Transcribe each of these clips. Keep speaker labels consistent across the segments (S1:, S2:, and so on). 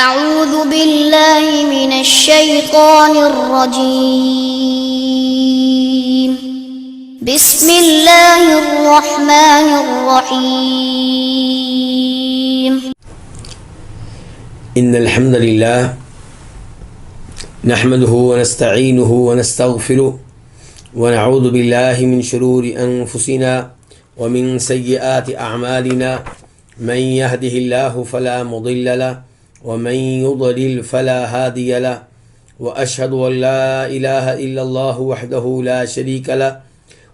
S1: أعوذ بالله من الشيطان الرجيم بسم الله الرحمن الرحيم
S2: إن الحمد لله نحمده ونستعينه ونستغفره ونعوذ بالله من شرور أنفسنا ومن سيئات أعمالنا من يهده الله فلا مضل له ومن يضلل فلا هادي له وأشهد أن لا إله إلا الله وحده لا شريك له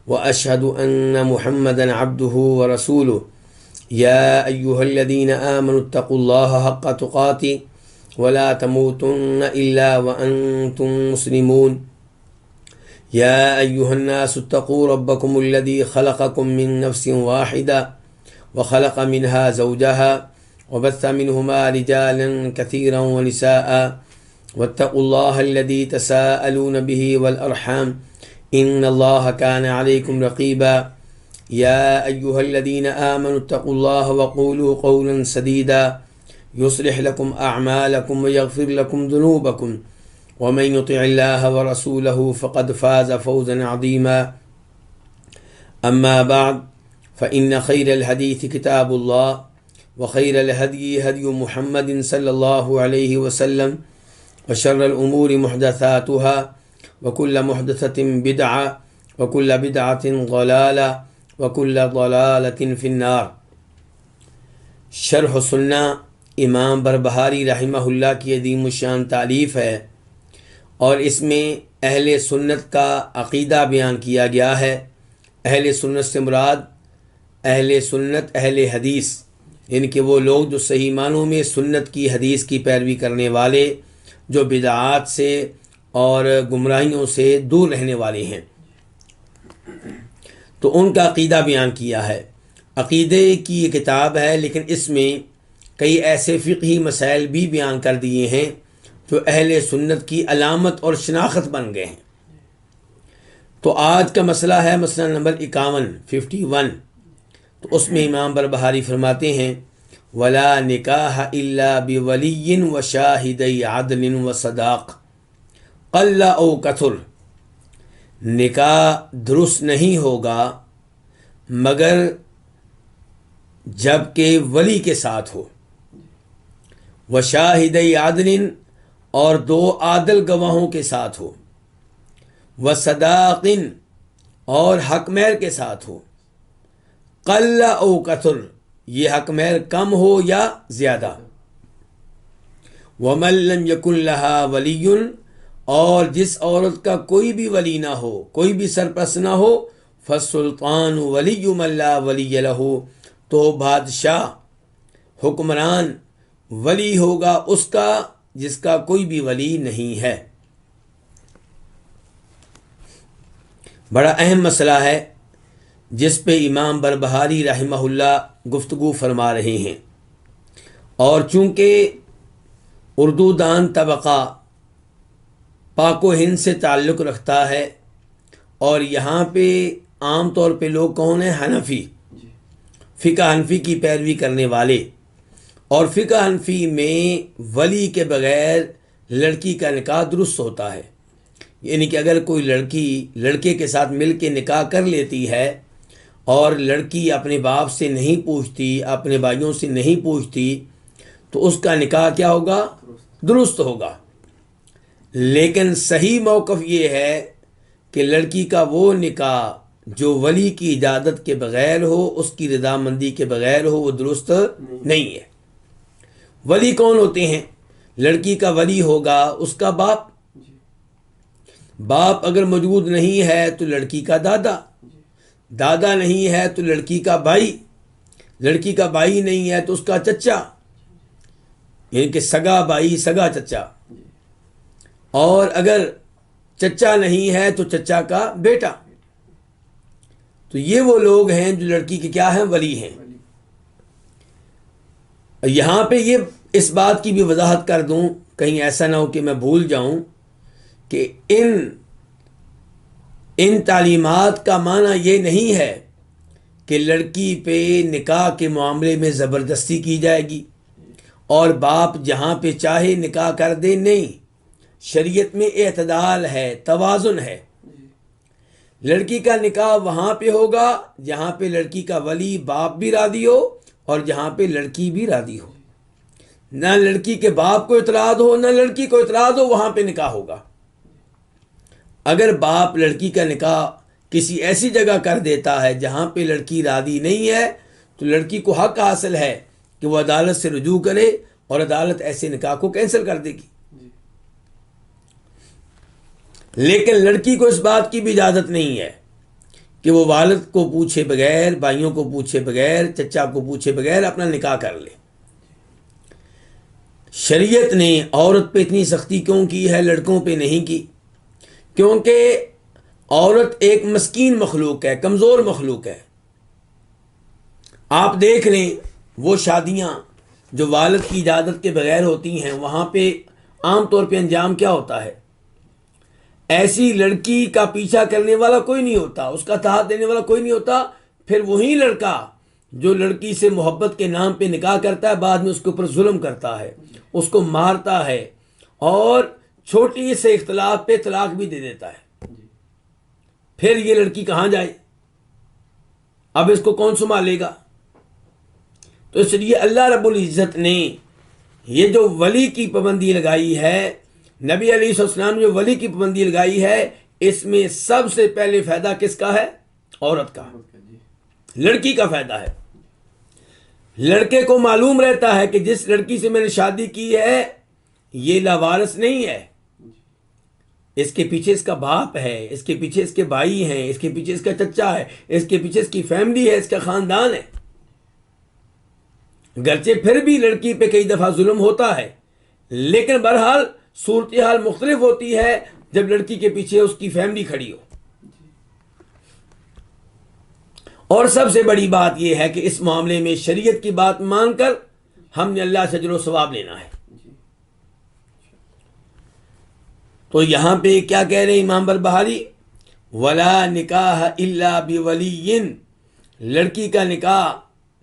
S2: وأشهد أن محمدا عبده ورسوله يا أيها الذين آمنوا اتقوا الله حق تقاته ولا تموتن إلا وأنتم مسلمون يا أيها الناس اتقوا ربكم الذي خلقكم من نفس واحدة وخلق منها زوجها وبث منهما رجالا كثيرا ونساء واتقوا الله الذي تساءلون به والأرحام إن الله كان عليكم رقيبا يا أيها الذين آمنوا اتقوا الله وقولوا قولا سديدا يصلح لكم أعمالكم ويغفر لكم ذنوبكم ومن يطع الله ورسوله فقد فاز فوزا عظيما أما بعد فإن خير الحديث كتاب الله وخير الهدي هدي محمد صلى الله عليه وسلم وشر الأمور محدثاتها وكل محدثة بدعة وكل بدعة ضلالة وكل ضلالة في النار۔ شرح سنہ امام بربہاری رحمہ اللہ کی عظیم الشان تالیف ہے، اور اس میں اہل سنت کا عقیدہ بیان کیا گیا ہے۔ اہل سنت سے مراد اہل سنت اہل حدیث، یعنی کہ وہ لوگ جو صحیح معنوں میں سنت کی حدیث کی پیروی کرنے والے، جو بدعات سے اور گمراہیوں سے دور رہنے والے ہیں، تو ان کا عقیدہ بیان کیا ہے۔ عقیدے کی یہ کتاب ہے، لیکن اس میں کئی ایسے فقہی مسائل بھی بیان کر دیے ہیں جو اہل سنت کی علامت اور شناخت بن گئے ہیں۔ تو آج کا مسئلہ ہے مسئلہ نمبر 51 تو اس میں امام بربہاری فرماتے ہیں ولا نکاح الا بولی وشاہدی عدل وصداق قل او کثر، نکاح درست نہیں ہوگا مگر جب کہ ولی کے ساتھ ہو، وشاہدی عدل اور 2 عادل گواہوں کے ساتھ ہو، وصداق اور حق مہر کے ساتھ ہو، قل او کثر یہ حق مہر کم ہو یا زیادہ، ومن لم یکن لہا ولی اور جس عورت کا کوئی بھی ولی نہ ہو، کوئی بھی سرپرست نہ ہو، فالسلطان ولی من لا ولی لہ تو بادشاہ حکمران ولی ہوگا اس کا جس کا کوئی بھی ولی نہیں ہے۔ بڑا اہم مسئلہ ہے جس پہ امام بربہاری رحمہ اللہ گفتگو فرما رہے ہیں، اور چونکہ اردو دان طبقہ پاک و ہند سے تعلق رکھتا ہے، اور یہاں پہ عام طور پہ لوگ کون ہیں؟ حنفی، فقہ حنفی کی پیروی کرنے والے، اور فقہ حنفی میں ولی کے بغیر لڑکی کا نکاح درست ہوتا ہے۔ یعنی کہ اگر کوئی لڑکی لڑکے کے ساتھ مل کے نکاح کر لیتی ہے اور لڑکی اپنے باپ سے نہیں پوچھتی، اپنے بھائیوں سے نہیں پوچھتی، تو اس کا نکاح کیا ہوگا؟ درست ہوگا۔ لیکن صحیح موقف یہ ہے کہ لڑکی کا وہ نکاح جو ولی کی اجازت کے بغیر ہو، اس کی رضامندی کے بغیر ہو، وہ درست نہیں ہے۔ ولی کون ہوتے ہیں؟ لڑکی کا ولی ہوگا اس کا باپ، باپ اگر موجود نہیں ہے تو لڑکی کا دادا، دادا نہیں ہے تو لڑکی کا بھائی، لڑکی کا بھائی نہیں ہے تو اس کا چچا، یعنی کہ سگا بھائی سگا چچا، اور اگر چچا نہیں ہے تو چچا کا بیٹا۔ تو یہ وہ لوگ ہیں جو لڑکی کے کیا ہیں؟ ولی ہیں۔ یہاں پہ یہ اس بات کی بھی وضاحت کر دوں، کہیں ایسا نہ ہو کہ میں بھول جاؤں، کہ ان تعلیمات کا معنی یہ نہیں ہے کہ لڑکی پہ نکاح کے معاملے میں زبردستی کی جائے گی، اور باپ جہاں پہ چاہے نکاح کر دے نہیں. شریعت میں اعتدال ہے، توازن ہے. لڑکی کا نکاح وہاں پہ ہوگا جہاں پہ لڑکی کا ولی باپ بھی راضی ہو اور جہاں پہ لڑکی بھی راضی ہو. نہ لڑکی کے باپ کو اعتراض ہو نہ لڑکی کو اعتراض ہو، وہاں پہ نکاح ہوگا. اگر باپ لڑکی کا نکاح کسی ایسی جگہ کر دیتا ہے جہاں پہ لڑکی راضی نہیں ہے تو لڑکی کو حق حاصل ہے کہ وہ عدالت سے رجوع کرے اور عدالت ایسے نکاح کو کینسل کر دے گی. لیکن لڑکی کو اس بات کی بھی اجازت نہیں ہے کہ وہ والد کو پوچھے بغیر، بھائیوں کو پوچھے بغیر، چچا کو پوچھے بغیر اپنا نکاح کر لے. شریعت نے عورت پہ اتنی سختی کیوں کی ہے، لڑکوں پہ نہیں کی؟ کیونکہ عورت ایک مسکین مخلوق ہے، کمزور مخلوق ہے. آپ دیکھ لیں وہ شادیاں جو والد کی اجازت کے بغیر ہوتی ہیں، وہاں پہ عام طور پہ انجام کیا ہوتا ہے؟ ایسی لڑکی کا پیچھا کرنے والا کوئی نہیں ہوتا، اس کا ساتھ دینے والا کوئی نہیں ہوتا. پھر وہی لڑکا جو لڑکی سے محبت کے نام پہ نکاح کرتا ہے بعد میں اس کے اوپر ظلم کرتا ہے، اس کو مارتا ہے اور چھوٹی سے اختلاف پہ طلاق بھی دے دیتا ہے. پھر یہ لڑکی کہاں جائے؟ اب اس کو کون سنبھالے گا؟ تو اس لیے اللہ رب العزت نے یہ جو ولی کی پابندی لگائی ہے، نبی علیہ السلام نے جو ولی کی پابندی لگائی ہے، اس میں سب سے پہلے فائدہ کس کا ہے؟ عورت کا، لڑکی کا فائدہ ہے. لڑکے کو معلوم رہتا ہے کہ جس لڑکی سے میں نے شادی کی ہے یہ لاوارث نہیں ہے، اس کے پیچھے اس کا باپ ہے، اس کے پیچھے اس کے بھائی ہیں، اس کے پیچھے اس کا چچا ہے، اس کے پیچھے اس کی فیملی ہے، اس کا خاندان ہے. گرچہ پھر بھی لڑکی پہ کئی دفعہ ظلم ہوتا ہے، لیکن بہرحال صورتحال مختلف ہوتی ہے جب لڑکی کے پیچھے اس کی فیملی کھڑی ہو. اور سب سے بڑی بات یہ ہے کہ اس معاملے میں شریعت کی بات مان کر ہم نے اللہ سے اجر و ثواب لینا ہے. تو یہاں پہ کیا کہہ رہے ہیں امام بربہاری؟ ولا نکاح الا بولی، لڑکی کا نکاح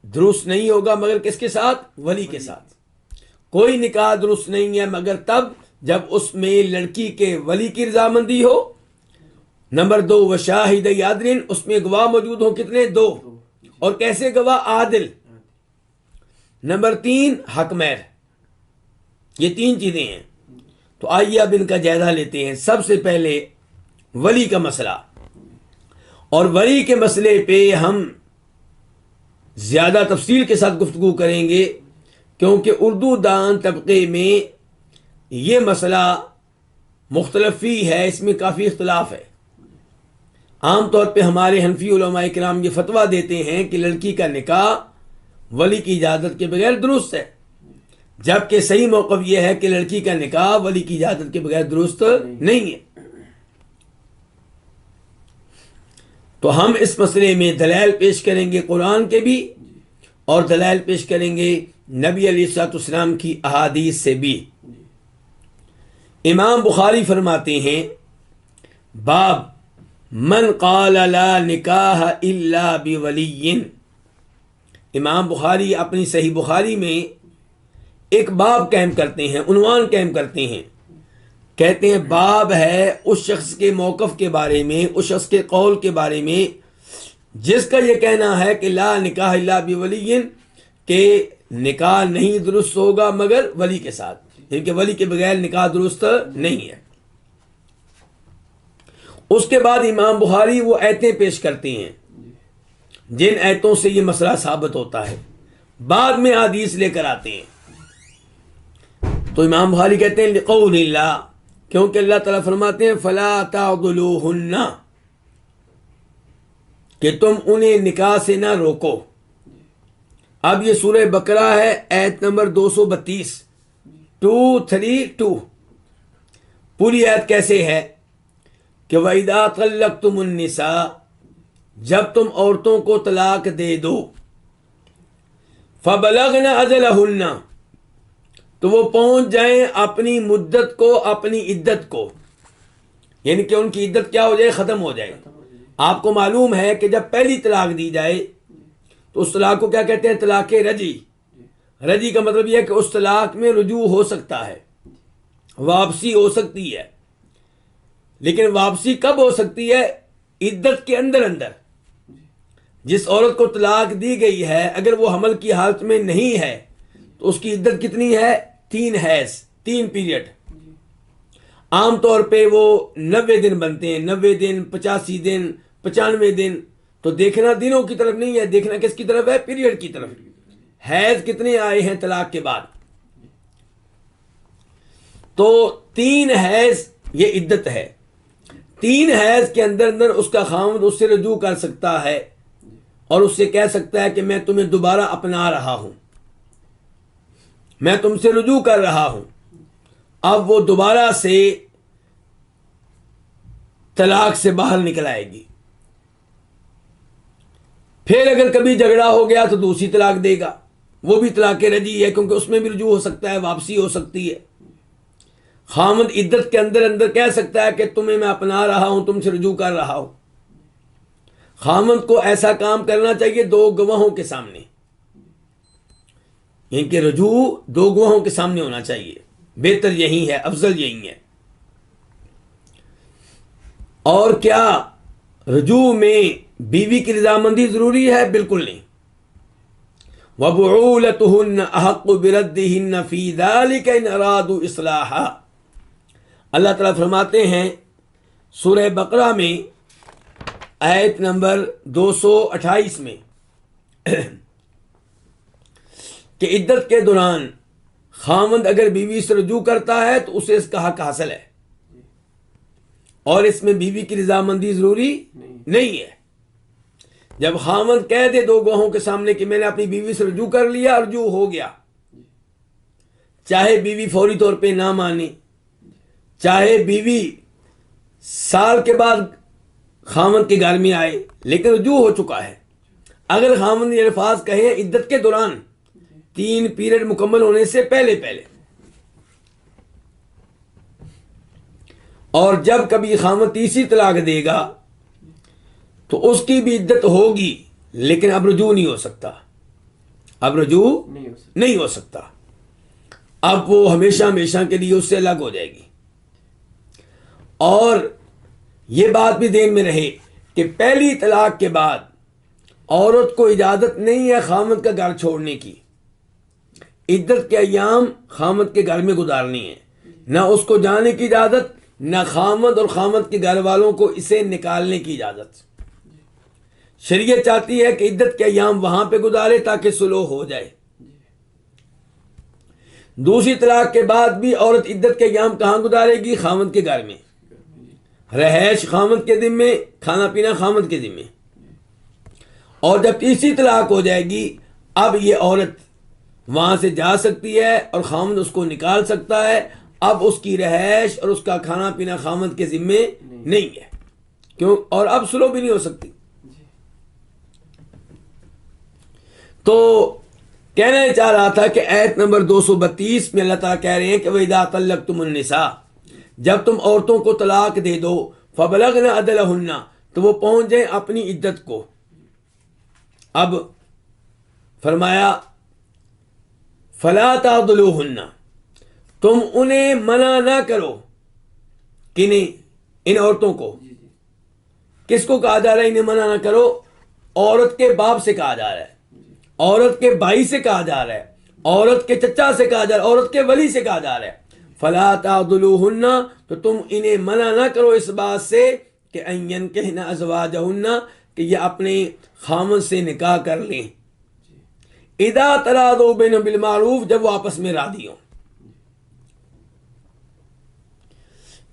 S2: درست نہیں ہوگا مگر کس کے ساتھ؟ ولی کے ساتھ. کوئی نکاح درست نہیں ہے مگر تب جب اس میں لڑکی کے ولی کی رضامندی ہو. نمبر 2 وشاہد عدل، اس میں گواہ موجود ہوں، کتنے؟ 2. اور کیسے گواہ؟ عادل. نمبر 3 حق مہر. یہ 3 چیزیں ہیں. تو آئیے اب ان کا جائزہ لیتے ہیں. سب سے پہلے ولی کا مسئلہ، اور ولی کے مسئلے پہ ہم زیادہ تفصیل کے ساتھ گفتگو کریں گے کیونکہ اردو دان طبقے میں یہ مسئلہ مختلف ہی ہے، اس میں کافی اختلاف ہے. عام طور پہ ہمارے حنفی علماء کرام یہ فتویٰ دیتے ہیں کہ لڑکی کا نکاح ولی کی اجازت کے بغیر درست ہے، جبکہ صحیح موقف یہ ہے کہ لڑکی کا نکاح ولی کی اجازت کے بغیر درست نہیں ہے. تو ہم اس مسئلے میں دلائل پیش کریں گے قرآن کے بھی اور دلائل پیش کریں گے نبی علیہ الصلوۃ والسلام کی احادیث سے بھی. امام بخاری فرماتے ہیں باب من قال لا نکاح الا بولی. امام بخاری اپنی صحیح بخاری میں ایک باب قائم کرتے ہیں، عنوان قائم کرتے ہیں، کہتے ہیں باب ہے اس شخص کے موقف کے بارے میں، اس شخص کے قول کے بارے میں جس کا یہ کہنا ہے کہ لا نکاح الا بولی، کہ نکاح نہیں درست ہوگا مگر ولی کے ساتھ، یعنی کہ ولی کے بغیر نکاح درست نہیں ہے. اس کے بعد امام بخاری وہ آیتیں پیش کرتے ہیں جن آیتوں سے یہ مسئلہ ثابت ہوتا ہے، بعد میں حدیث لے کر آتے ہیں. تو امام بخاری کہتے ہیں لقول اللہ، کیونکہ اللہ تعالیٰ فرماتے ہیں فلا تعضلوہن، کہ تم انہیں نکاح سے نہ روکو. اب یہ سورہ بقرہ ہے، آیت نمبر 232، 232. پوری آیت کیسے ہے کہ وَإِذَا طَلَّقْتُمُ النِّسَاءَ، جب تم عورتوں کو طلاق دے دو، فَبَلَغْنَ أَجَلَهُنَّ، تو وہ پہنچ جائیں اپنی مدت کو، اپنی عدت کو، یعنی کہ ان کی عدت کیا ہو جائے؟ ختم ہو جائے. آپ کو معلوم ہے کہ جب پہلی طلاق دی جائے تو اس طلاق کو کیا کہتے ہیں؟ طلاق رجعی. رجی کا مطلب یہ ہے کہ اس طلاق میں رجوع ہو سکتا ہے، واپسی ہو سکتی ہے، لیکن واپسی کب ہو سکتی ہے؟ عدت کے اندر اندر۔ جس عورت کو طلاق دی گئی ہے اگر وہ حمل کی حالت میں نہیں ہے تو اس کی عدت کتنی ہے؟ 3 حیض، 3 پیریڈ۔ عام طور پہ وہ 90 دن بنتے ہیں، 90 دن، 85 دن، 95 دن۔ تو دیکھنا دنوں کی طرف نہیں ہے، دیکھنا کس کی طرف ہے؟ پیریڈ کی طرف۔ حیض کتنے آئے ہیں طلاق کے بعد؟ تو 3 حیض یہ عدت ہے۔ 3 حیض کے اندر اندر اس کا خاوند اس سے رجوع کر سکتا ہے اور اس سے کہہ سکتا ہے کہ میں تمہیں دوبارہ اپنا رہا ہوں، میں تم سے رجوع کر رہا ہوں۔ اب وہ دوبارہ سے طلاق سے باہر نکل آئے گی۔ پھر اگر کبھی جھگڑا ہو گیا تو دوسری طلاق دے گا، وہ بھی طلاق رجعی ہے، کیونکہ اس میں بھی رجوع ہو سکتا ہے، واپسی ہو سکتی ہے۔ خامد عدت کے اندر اندر کہہ سکتا ہے کہ تمہیں میں اپنا رہا ہوں، تم سے رجوع کر رہا ہوں۔ خامد کو ایسا کام کرنا چاہیے 2 گواہوں کے سامنے، یعنی کہ رجوع 2 گواہوں کے سامنے ہونا چاہیے، بہتر یہی ہے، افضل یہی ہے۔ اور کیا رجوع میں بیوی کی رضامندی ضروری ہے؟ بالکل نہیں۔ وَبُعُولَتُهُنَّ أَحَقُّ بِرَدِّهِنَّ فِي ذَلِكَ إِنْ أَرَادُوا إِصْلَاحًا۔ اللہ تعالیٰ فرماتے ہیں سورہ بقرہ میں آیت نمبر 228 میں کہ عدت کے دوران خاوند اگر بیوی سے رجوع کرتا ہے تو اسے اس کا حق حاصل ہے، اور اس میں بیوی کی رضامندی ضروری نہیں ہے۔ جب خاوند کہہ دے 2 گواہوں کے سامنے کہ میں نے اپنی بیوی سے رجوع کر لیا، رجوع ہو گیا، چاہے بیوی فوری طور پہ نہ مانے، چاہے بیوی سال کے بعد خاوند کے گھر میں آئے، لیکن رجوع ہو چکا ہے۔ اگر خاوند یہ الفاظ کہیں عدت کے دوران 3 پیریڈ مکمل ہونے سے پہلے اور جب کبھی خاوند تیسری طلاق دے گا تو اس کی بھی عدت ہوگی، لیکن اب رجوع نہیں ہو سکتا، اب رجوع نہیں ہو سکتا، اب وہ ہمیشہ ہمیشہ کے لیے اس سے الگ ہو جائے گی۔ اور یہ بات بھی ذہن میں رہے کہ پہلی طلاق کے بعد عورت کو اجازت نہیں ہے خامد کا گھر چھوڑنے کی، عدت کے ایام خامد کے گھر میں گزارنی ہے، نہ اس کو جانے کی اجازت، نہ خامد اور خامد کے گھر والوں کو اسے نکالنے کی اجازت۔ شریعت چاہتی ہے کہ عدت کے ایام وہاں پہ گزارے تاکہ صلح ہو جائے۔ دوسری طلاق کے بعد بھی عورت عدت کے ایام کہاں گزارے گی؟ خامد کے گھر میں، رہائش خامد کے ذمے، کھانا پینا خامد کے ذمے۔ اور جب تیسری طلاق ہو جائے گی اب یہ عورت وہاں سے جا سکتی ہے اور خامد اس کو نکال سکتا ہے، اب اس کی رہائش اور اس کا کھانا پینا خامد کے ذمے نہیں ہے، کیوں؟ اور اب صلح بھی نہیں ہو سکتی۔ تو کہنا چاہ رہا تھا کہ آیت نمبر 232 میں اللہ تعالیٰ کہہ رہے ہیں کہ وَإِذَا طَلَّقْتُمُ النِّسَاءَ، جب تم عورتوں کو طلاق دے دو، فَبَلَغْنَ أَجَلَهُنَّ، تو وہ پہنچ جائیں اپنی عدت کو۔ اب فرمایا فَلَا تَعْضُلُوهُنَّ، تم انہیں منع نہ کرو، کنہیں؟ ان عورتوں کو۔ کس کو کہا جا رہا ہے انہیں منع نہ کرو؟ عورت کے باپ سے کہا جا رہا ہے، عورت کے بھائی سے کہا جا رہا ہے، عورت کے چچا سے کہا جا رہا ہے، عورت کے ولی سے کہا جا رہا ہے۔ فَلَا تَعْضُلُوهُنَّ، تو تم انہیں منع نہ کرو اس بات سے کہ أَن يَنكِحْنَ أَزْوَاجَهُنَّ، کہ یہ اپنے خامد سے نکاح کر لیں، اِذَا تَرَاضَوْا بَيْنَهُم بِالْمَعْرُوفِ، جب وہ آپس میں راضی ہوں۔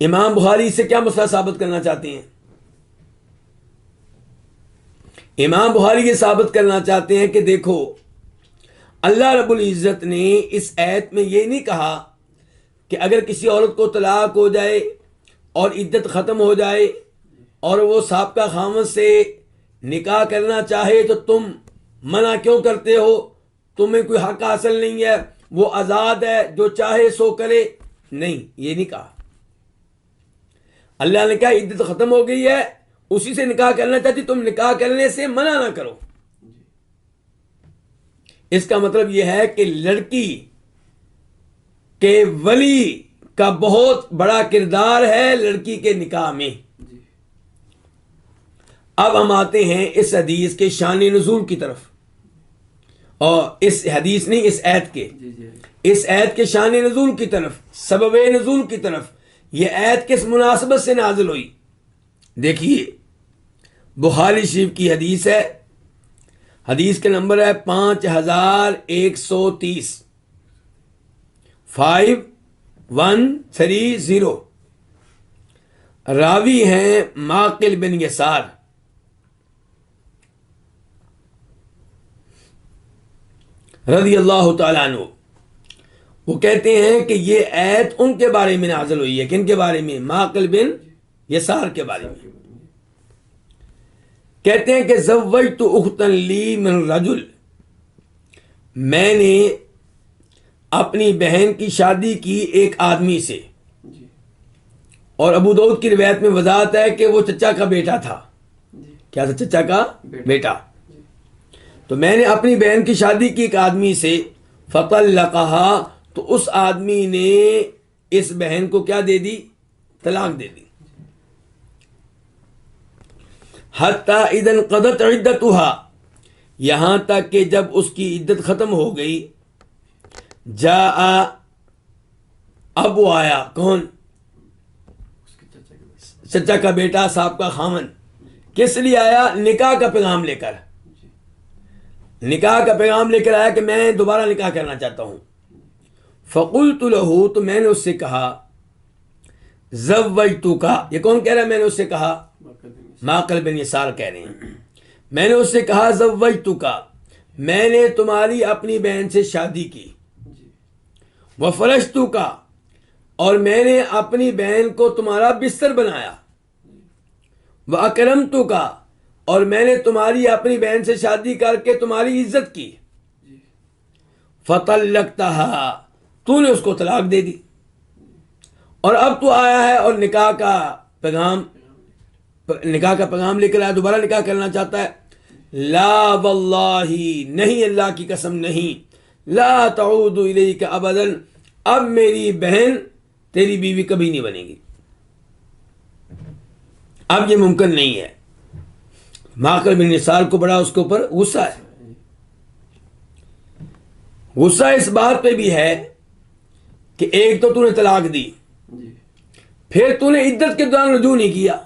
S2: امام بخاری سے کیا مسئلہ ثابت کرنا چاہتے ہیں؟ امام بخاری یہ ثابت کرنا چاہتے ہیں کہ دیکھو اللہ رب العزت نے اس آیت میں یہ نہیں کہا کہ اگر کسی عورت کو طلاق ہو جائے اور عدت ختم ہو جائے اور وہ سابقہ خامد سے نکاح کرنا چاہے تو تم منع کیوں کرتے ہو، تمہیں کوئی حق حاصل نہیں ہے، وہ آزاد ہے، جو چاہے سو کرے۔ نہیں، یہ نہیں کہا۔ اللہ نے کہا عدت ختم ہو گئی ہے، اسی سے نکاح کرنا چاہتی، تم نکاح کرنے سے منع نہ کرو۔ اس کا مطلب یہ ہے کہ لڑکی کے ولی کا بہت بڑا کردار ہے لڑکی کے نکاح میں. اب ہم آتے ہیں اس حدیث کے شان نزول کی طرف، اور اس حدیث نہیں، اس آیت کے، اس آیت کے شان نزول کی طرف، سبب نزول کی طرف. یہ آیت کس مناسبت سے نازل ہوئی؟ دیکھیے، بخاری شریف کی حدیث ہے، حدیث کا نمبر ہے 5130، 5130. راوی ہیں معقل بن یسار. رضی اللہ تعالیٰ عنہ. وہ کہتے ہیں کہ یہ آیت ان کے بارے میں نازل ہوئی ہے. کن کے بارے میں؟ معقل بن یسار کے بارے میں. کہتے ہیں کہ زوجت اختن لی من رجل، میں نے اپنی بہن کی شادی کی ایک آدمی سے. اور ابو داؤد کی روایت میں وضاحت ہے کہ وہ چچا کا بیٹا تھا. کیا تھا؟ چچا کا بیٹا. تو میں نے اپنی بہن کی شادی کی ایک آدمی سے، فطلقہا، تو اس آدمی نے اس بہن کو کیا دے دی؟ طلاق دے دی. حتی اذا انقضت عدتها، یہاں تک کہ جب اس کی عدت ختم ہو گئی، جاء، اب وہ آیا. کون؟ چچا کا بیٹا، صاحب کا خامن. کس لیے آیا؟ نکاح کا پیغام لے کر. نکاح کا پیغام لے کر آیا کہ میں دوبارہ نکاح کرنا چاہتا ہوں. فقلت له، تو میں نے اس سے کہا، زوجتک، یہ کون کہہ رہا ہے؟ میں نے اس سے کہا، معقل بن یسار کہہ رہے ہیں. میں نے اس سے کہا، زوجتک، میں نے تمہاری اپنی بہن سے شادی کی. وفرشتک، اور میں نے اپنی بہن کو تمہارا بستر بنایا. واکرمتک، اور میں نے تمہاری اپنی بہن سے شادی کر کے تمہاری عزت کی. فطلقتها، تو نے اس کو طلاق دے دی. اور اب تو آیا ہے اور نکاح کا پیغام لے کر آیا، دوبارہ نکاح کرنا چاہتا ہے. لا واللہ، نہیں، اللہ کی قسم نہیں. لا تعود الیک ابدا، اب میری بہن تیری بیوی کبھی نہیں بنے گی. اب یہ ممکن نہیں ہے. معقل بن یسار کو بڑا اس کے اوپر غصہ ہے. غصہ اس بات پہ بھی ہے کہ ایک تو نے طلاق دی، پھر نے عدت کے دوران رجوع نہیں کیا.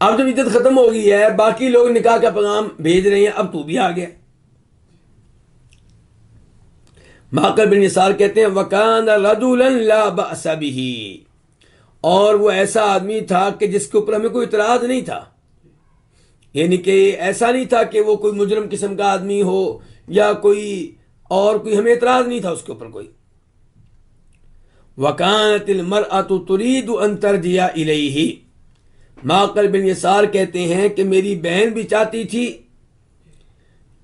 S2: اب جب عدت ختم ہو گئی ہے، باقی لوگ نکاح کا پیغام بھیج رہے ہیں، اب تو بھی آ گیا. معقل بن یسار کہتے ہیں، وَكَانَ رَجُلًا لَا بَأْسَ بِهِ، اور وہ ایسا آدمی تھا کہ جس کے اوپر ہمیں کوئی اعتراض نہیں تھا. یعنی کہ ایسا نہیں تھا کہ وہ کوئی مجرم قسم کا آدمی ہو یا کوئی ہمیں اعتراض نہیں تھا اس کے اوپر کوئی. وَكَانَتِ الْمَرْأَةُ تُرِيدُ أَن تَرْجِعَ إِلَيْهِ، معقل بن یسار کہتے ہیں کہ میری بہن بھی چاہتی تھی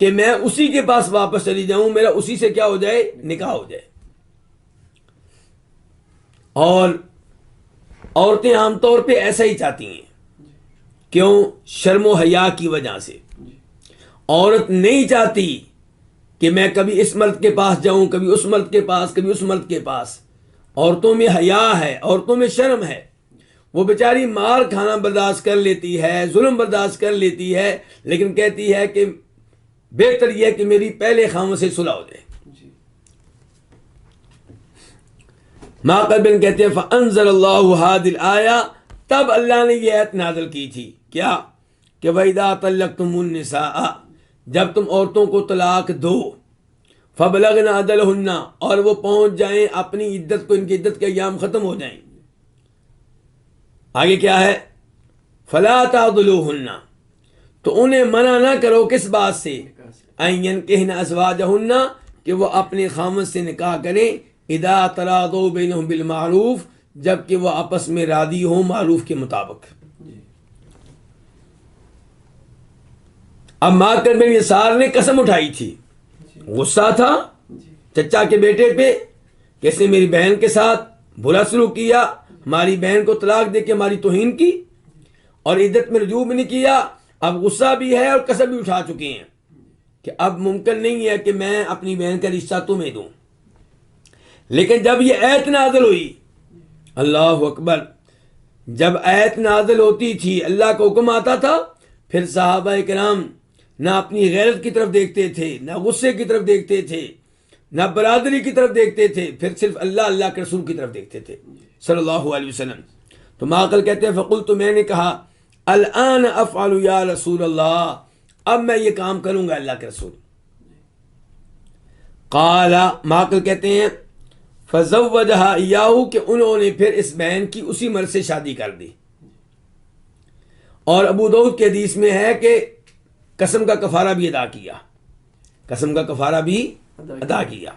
S2: کہ میں اسی کے پاس واپس چلی جاؤں، میرا اسی سے کیا ہو جائے؟ نکاح ہو جائے. اور عورتیں عام طور پہ ایسا ہی چاہتی ہیں. کیوں؟ شرم و حیا کی وجہ سے. عورت نہیں چاہتی کہ میں کبھی اس مرد کے پاس جاؤں، کبھی اس مرد کے پاس، کبھی اس مرد کے پاس. عورتوں میں حیا ہے، عورتوں میں شرم ہے. وہ بیچاری مار کھانا برداشت کر لیتی ہے، ظلم برداشت کر لیتی ہے، لیکن کہتی ہے کہ بہتر یہ ہے کہ میری پہلے خامن سے صلح ہو جائے. معقل بن کہتے ہیں، فَأَنزَلَ اللَّهُ هَذِهِ الْآيَةَ، تب اللہ نے یہ آیت نازل کی تھی. کیا؟ کہ وَإِذَا طَلَّقْتُمُ النِّسَاءَ، جب تم عورتوں کو طلاق دو، فَبَلَغْنَ أَجَلَهُنَّ، اور وہ پہنچ جائیں اپنی عدت کو، ان کی عدت کے ایام ختم ہو جائیں. آگے کیا ہے؟ فَلَا تَعْضُلُوهُنَّ، تو انہیں منع نہ کرو کس بات سے؟ أَن يَنكِحْنَ أَزْوَاجَهُنَّ، کہ وہ اپنے خامن سے نکاح کریں. اذا تراضوا بینہم بالمعروف، جب کہ وہ آپس میں راضی ہوں معروف کے مطابق. اب معقل بن یسار نے قسم اٹھائی تھی، غصہ تھا چچا کے بیٹے پہ کہ اس نے میری بہن کے ساتھ برا سلوک کیا، ہماری بہن کو طلاق دے کے ہماری توہین کی، اور عدت میں رجوع بھی نہیں کیا. اب غصہ بھی ہے اور قسم بھی اٹھا چکے ہیں. کہ اب ممکن نہیں ہے کہ میں اپنی بہن کا رشتہ تمہیں دوں. لیکن جب یہ آیت نازل ہوئی، اللہ اکبر، جب آیت نازل ہوتی تھی، اللہ کا حکم آتا تھا، پھر صحابہ کرام نہ اپنی غیرت کی طرف دیکھتے تھے، نہ غصے کی طرف دیکھتے تھے، نہ برادری کی طرف دیکھتے تھے، پھر صرف اللہ کے رسول کی طرف دیکھتے تھے صلی اللہ علیہ وسلم. تو معقل کہتے ہیں فقلت، تو میں نے کہا الان افعل یا رسول اللہ، اب میں یہ کام کروں گا اللہ کے رسول. قال، معقل کہتے ہیں فزوجها ایاہ، کہ انہوں نے پھر اس بہن کی اسی مرد سے شادی کر دی. اور ابو داؤد کے حدیث میں ہے کہ قسم کا کفارہ بھی ادا کیا، قسم کا کفارہ بھی ادا کیا.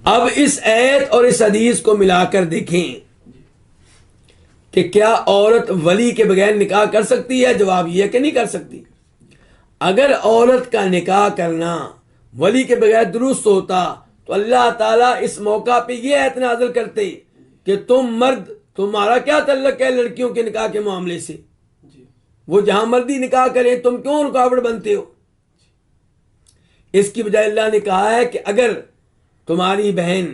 S2: اب اس آیت اور اس حدیث کو ملا کر دیکھیں کہ کیا عورت ولی کے بغیر نکاح کر سکتی ہے؟ جواب یہ ہے کہ نہیں کر سکتی. اگر عورت کا نکاح کرنا ولی کے بغیر درست ہوتا تو اللہ تعالیٰ اس موقع پہ یہ آیت نازل کرتے کہ تم مرد، تمہارا کیا تعلق ہے لڑکیوں کے نکاح کے معاملے سے؟ وہ جہاں مردی نکاح کریں، تم کیوں رکاوٹ بنتے ہو؟ اس کی بجائے اللہ نے کہا ہے کہ اگر تمہاری بہن،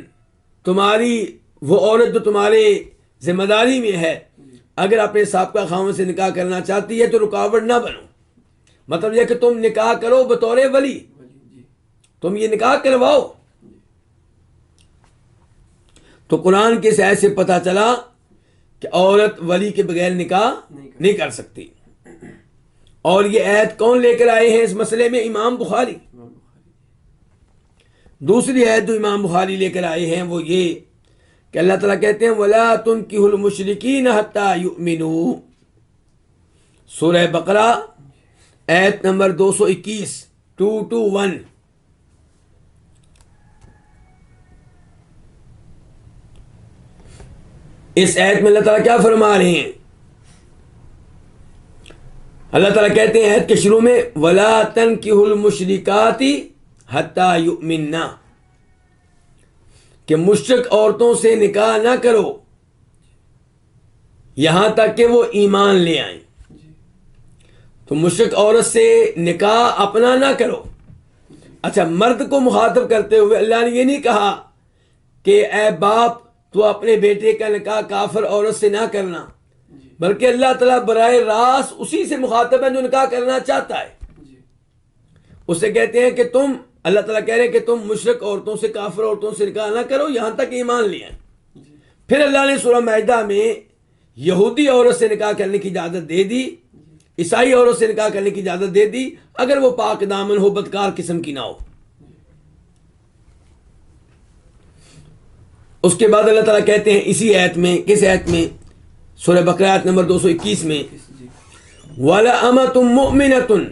S2: تمہاری وہ عورت جو تمہارے ذمہ داری میں ہے، اگر اپنے سابقہ خاوند سے نکاح کرنا چاہتی ہے تو رکاوٹ نہ بنو. مطلب یہ کہ تم نکاح کرو بطور ولی، تم یہ نکاح کرواؤ. تو قرآن کے آیت سے پتہ چلا کہ عورت ولی کے بغیر نکاح نہیں کر سکتی. اور یہ آیت کون لے کر آئے ہیں اس مسئلے میں؟ امام بخاری. دوسری آیت جو امام بخاری لے کر آئے ہیں وہ یہ کہ اللہ تعالیٰ کہتے ہیں وَلَا تُنْكِحُوا الْمُشْرِكِينَ حَتَّى يُؤْمِنُوا، سورہ بقرہ آیت نمبر 221، 221. اس آیت میں اللہ تعالیٰ کیا فرما رہے ہیں؟ اللہ تعالیٰ کہتے ہیں آیت کے شروع میں وَلَا تَنْكِحُوا الْمُشْرِكَاتِ حَتَّى يُؤْمِنَّا، کہ مشرک عورتوں سے نکاح نہ کرو یہاں تک کہ وہ ایمان لے آئیں. تو مشرک عورت سے نکاح اپنا نہ کرو. اچھا، مرد کو مخاطب کرتے ہوئے اللہ نے یہ نہیں کہا کہ اے باپ تو اپنے بیٹے کا نکاح کافر عورت سے نہ کرنا، بلکہ اللہ تعالیٰ براہ راست اسی سے مخاطب ہے جو نکاح کرنا چاہتا ہے. اسے کہتے ہیں کہ تم، اللہ تعالیٰ کہہ رہے ہیں کہ تم مشرک عورتوں سے، کافر عورتوں سے نکاح نہ کرو یہاں تک ایمان لے آئیں. پھر اللہ نے سورہ مائدہ میں یہودی عورت سے نکاح کرنے کی اجازت دے دی، عیسائی عورت سے نکاح کرنے کی اجازت دے دی، اگر وہ پاک دامن ہو، بدکار قسم کی نہ ہو. اس کے بعد اللہ تعالیٰ کہتے ہیں اسی آیت میں، کس آیت میں؟ سورہ بقرہ آیت نمبر 221 میں وَلَأَمَةٌ مُؤْمِنَةٌ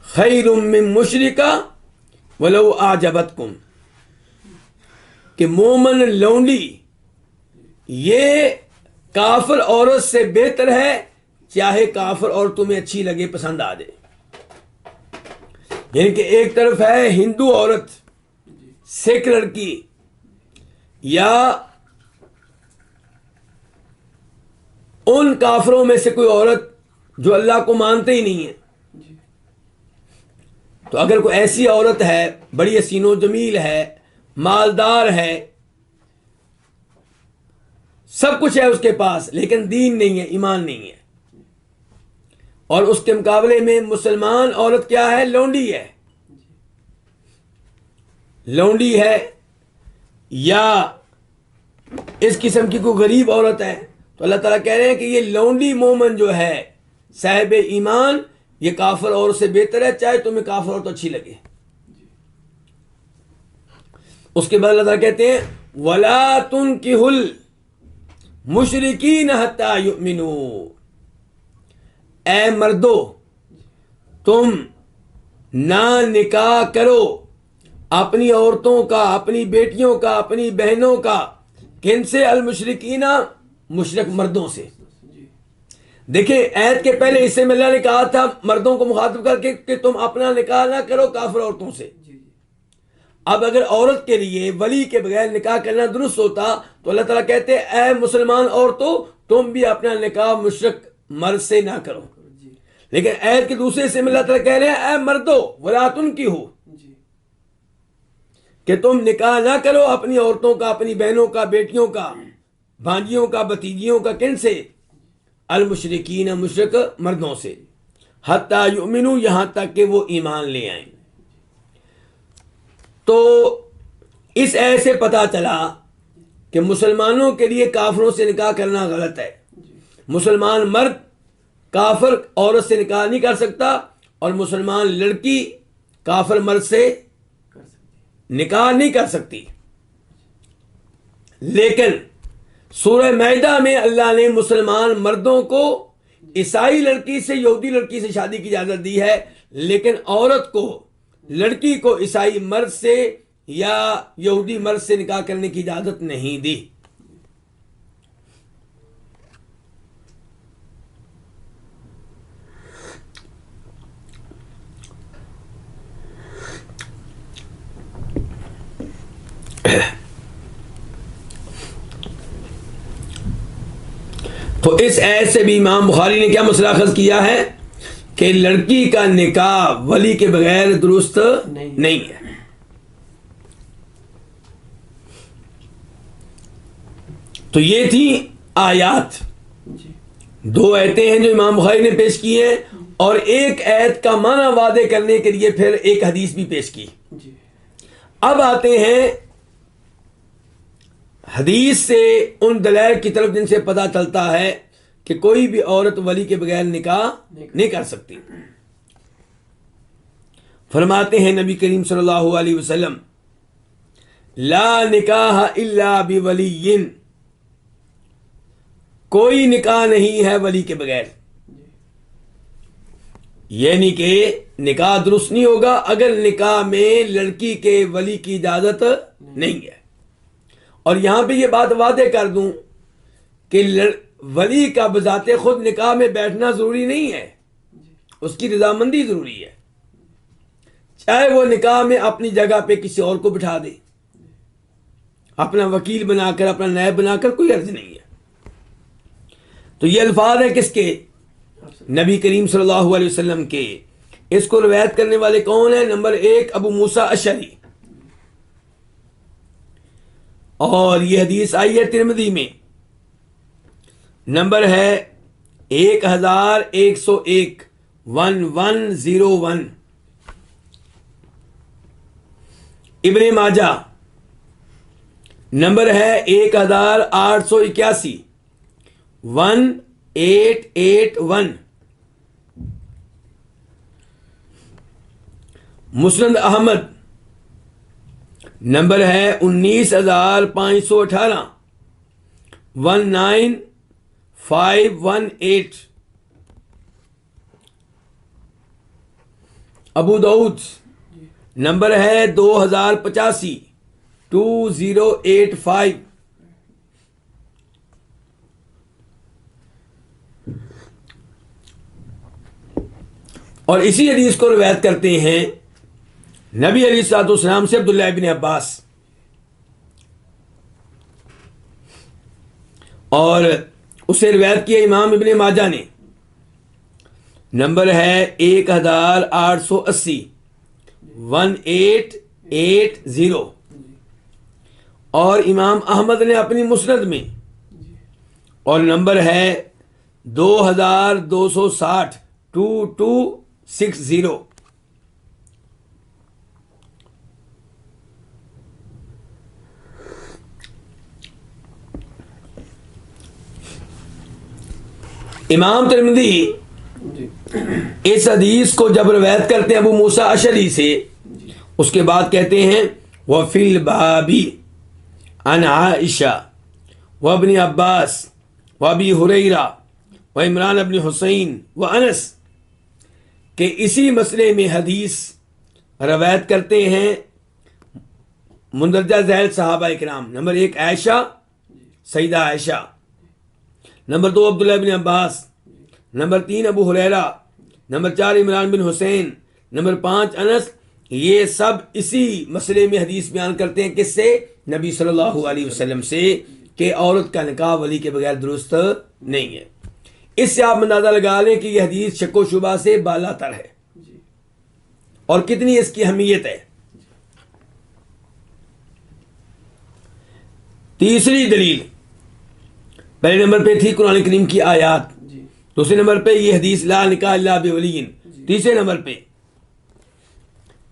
S2: خَيْرٌ مِّن مُشْرِكَةٍ وَلَوْ أَعْجَبَتْكُمْ، کہ مومن لونڈی یہ کافر عورت سے بہتر ہے، چاہے کافر اور تمہیں اچھی لگے، پسند آ جائے. یعنی کہ ایک طرف ہے ہندو عورت، سکھ لڑکی، یا ان کافروں میں سے کوئی عورت جو اللہ کو مانتے ہی نہیں ہے. تو اگر کوئی ایسی عورت ہے، بڑی حسین و جمیل ہے، مالدار ہے، سب کچھ ہے اس کے پاس، لیکن دین نہیں ہے، ایمان نہیں ہے، اور اس کے مقابلے میں مسلمان عورت کیا ہے؟ لونڈی ہے. لونڈی ہے یا اس قسم کی کوئی غریب عورت ہے، تو اللہ تعالیٰ کہہ رہے ہیں کہ یہ لونڈی مومن جو ہے صاحب ایمان، یہ کافر عورت سے بہتر ہے، چاہے تمہیں کافر عورت اچھی لگے. اس کے بعد اللہ تعالیٰ کہتے ہیں وَلَا تُنْكِحُوا الْمُشْرِكِينَ حَتَّى يُؤْمِنُوا، اے مردو تم نہ نکاح کرو اپنی عورتوں کا، اپنی بیٹیوں کا، اپنی بہنوں کا. کن سے؟ المشرکین، مشرک مردوں سے. دیکھیں آیت کے پہلے حصے میں اللہ نے کہا تھا مردوں کو مخاطب کر کے کہ تم اپنا نکاح نہ کرو کافر عورتوں سے. اب اگر عورت کے لیے ولی کے بغیر نکاح کرنا درست ہوتا تو اللہ تعالیٰ کہتے اے مسلمان عورتوں تم بھی اپنا نکاح مشرک مرد سے نہ کرو. لیکن آیت کے دوسرے حصے میں اللہ تعالیٰ کہہ رہے ہیں اے مردو ولا تنکحوا، کہ تم نکاح نہ کرو اپنی عورتوں کا، اپنی بہنوں کا، بیٹیوں کا، بھانجیوں کا، بھتیجیوں کا، کن سے؟ المشرکین، مشرک مردوں سے، حتی یؤمنوا، یہاں تک کہ وہ ایمان لے آئیں۔ تو اس آیت سے پتہ چلا کہ مسلمانوں کے لیے کافروں سے نکاح کرنا غلط ہے۔ مسلمان مرد کافر عورت سے نکاح نہیں کر سکتا، اور مسلمان لڑکی کافر مرد سے نکاح نہیں کر سکتی۔ لیکن سورہ مائدہ میں اللہ نے مسلمان مردوں کو عیسائی لڑکی سے، یہودی لڑکی سے شادی کی اجازت دی ہے، لیکن عورت کو، لڑکی کو عیسائی مرد سے یا یہودی مرد سے نکاح کرنے کی اجازت نہیں دی۔ تو اس آیت سے بھی امام بخاری نے کیا مسئلہ اخذ کیا ہے کہ لڑکی کا نکاح ولی کے بغیر درست نہیں ہے۔ تو یہ تھی آیات، دو آیتیں ہیں جو امام بخاری نے پیش کی ہیں، اور ایک آیت کا معنی واضح کرنے کے لیے پھر ایک حدیث بھی پیش کی۔ اب آتے ہیں حدیث سے ان دلائل کی طرف جن سے پتہ چلتا ہے کہ کوئی بھی عورت ولی کے بغیر نکاح نہیں کر سکتی۔ فرماتے ہیں نبی کریم صلی اللہ علیہ وسلم لا نکاح الا بولی، کوئی نکاح نہیں ہے ولی کے بغیر، یعنی کہ نکاح درست نہیں ہوگا اگر نکاح میں لڑکی کے ولی کی اجازت نہیں ہے۔ اور یہاں پہ یہ بات واضح کر دوں کہ ولی کا بذات خود نکاح میں بیٹھنا ضروری نہیں ہے، اس کی رضامندی ضروری ہے، چاہے وہ نکاح میں اپنی جگہ پہ کسی اور کو بٹھا دے، اپنا وکیل بنا کر، اپنا نائب بنا کر، کوئی حرج نہیں ہے۔ تو یہ الفاظ ہیں کس کے؟ نبی کریم صلی اللہ علیہ وسلم کے۔ اس کو روایت کرنے والے کون ہیں؟ نمبر 1 ابو موسیٰ اشعری، اور یہ حدیث آئی ہے ترمذی میں، نمبر ہے 1101 1101۔ ابن ماجہ نمبر ہے 1881 1881۔ مسند احمد نمبر ہے 19518 19518۔ ابو داؤد نمبر ہے 2085 2085۔ اور اسی حدیث کو روایت کرتے ہیں نبی علیہ الصلوۃ والسلام سے عبداللہ ابن عباس، اور اسے روایت کیا امام ابن ماجہ نے، نمبر ہے 1880 1880، اور امام احمد نے اپنی مسند میں، اور نمبر ہے 2260 2260۔ امام ترمذی اس حدیث کو جب روایت کرتے ہیں ابو موسیٰ اشعری سے، اس کے بعد کہتے ہیں وفی الباب عن عائشہ وابن عباس وابی ہریرہ وعمران بن حسین وانس، کہ اسی مسئلے میں حدیث روایت کرتے ہیں مندرجہ ذیل صحابہ اکرام۔ نمبر 1 عائشہ، سیدہ عائشہ، نمبر 2 عبداللہ بن عباس، نمبر 3 ابو ہریرہ، نمبر 4 عمران بن حسین، نمبر 5 انس۔ یہ سب اسی مسئلے میں حدیث بیان کرتے ہیں، کس سے؟ نبی صلی اللہ علیہ وسلم سے، کہ عورت کا نکاح ولی کے بغیر درست نہیں ہے۔ اس سے آپ اندازہ لگا لیں کہ یہ حدیث شک و شبہ سے بالا تر ہے اور کتنی اس کی اہمیت ہے۔ تیسری دلیل، پہلے نمبر پہ تھی قرآن کریم کی آیات، دوسرے نمبر پہ یہ حدیث لا نکاح الا بولی، تیسرے نمبر پہ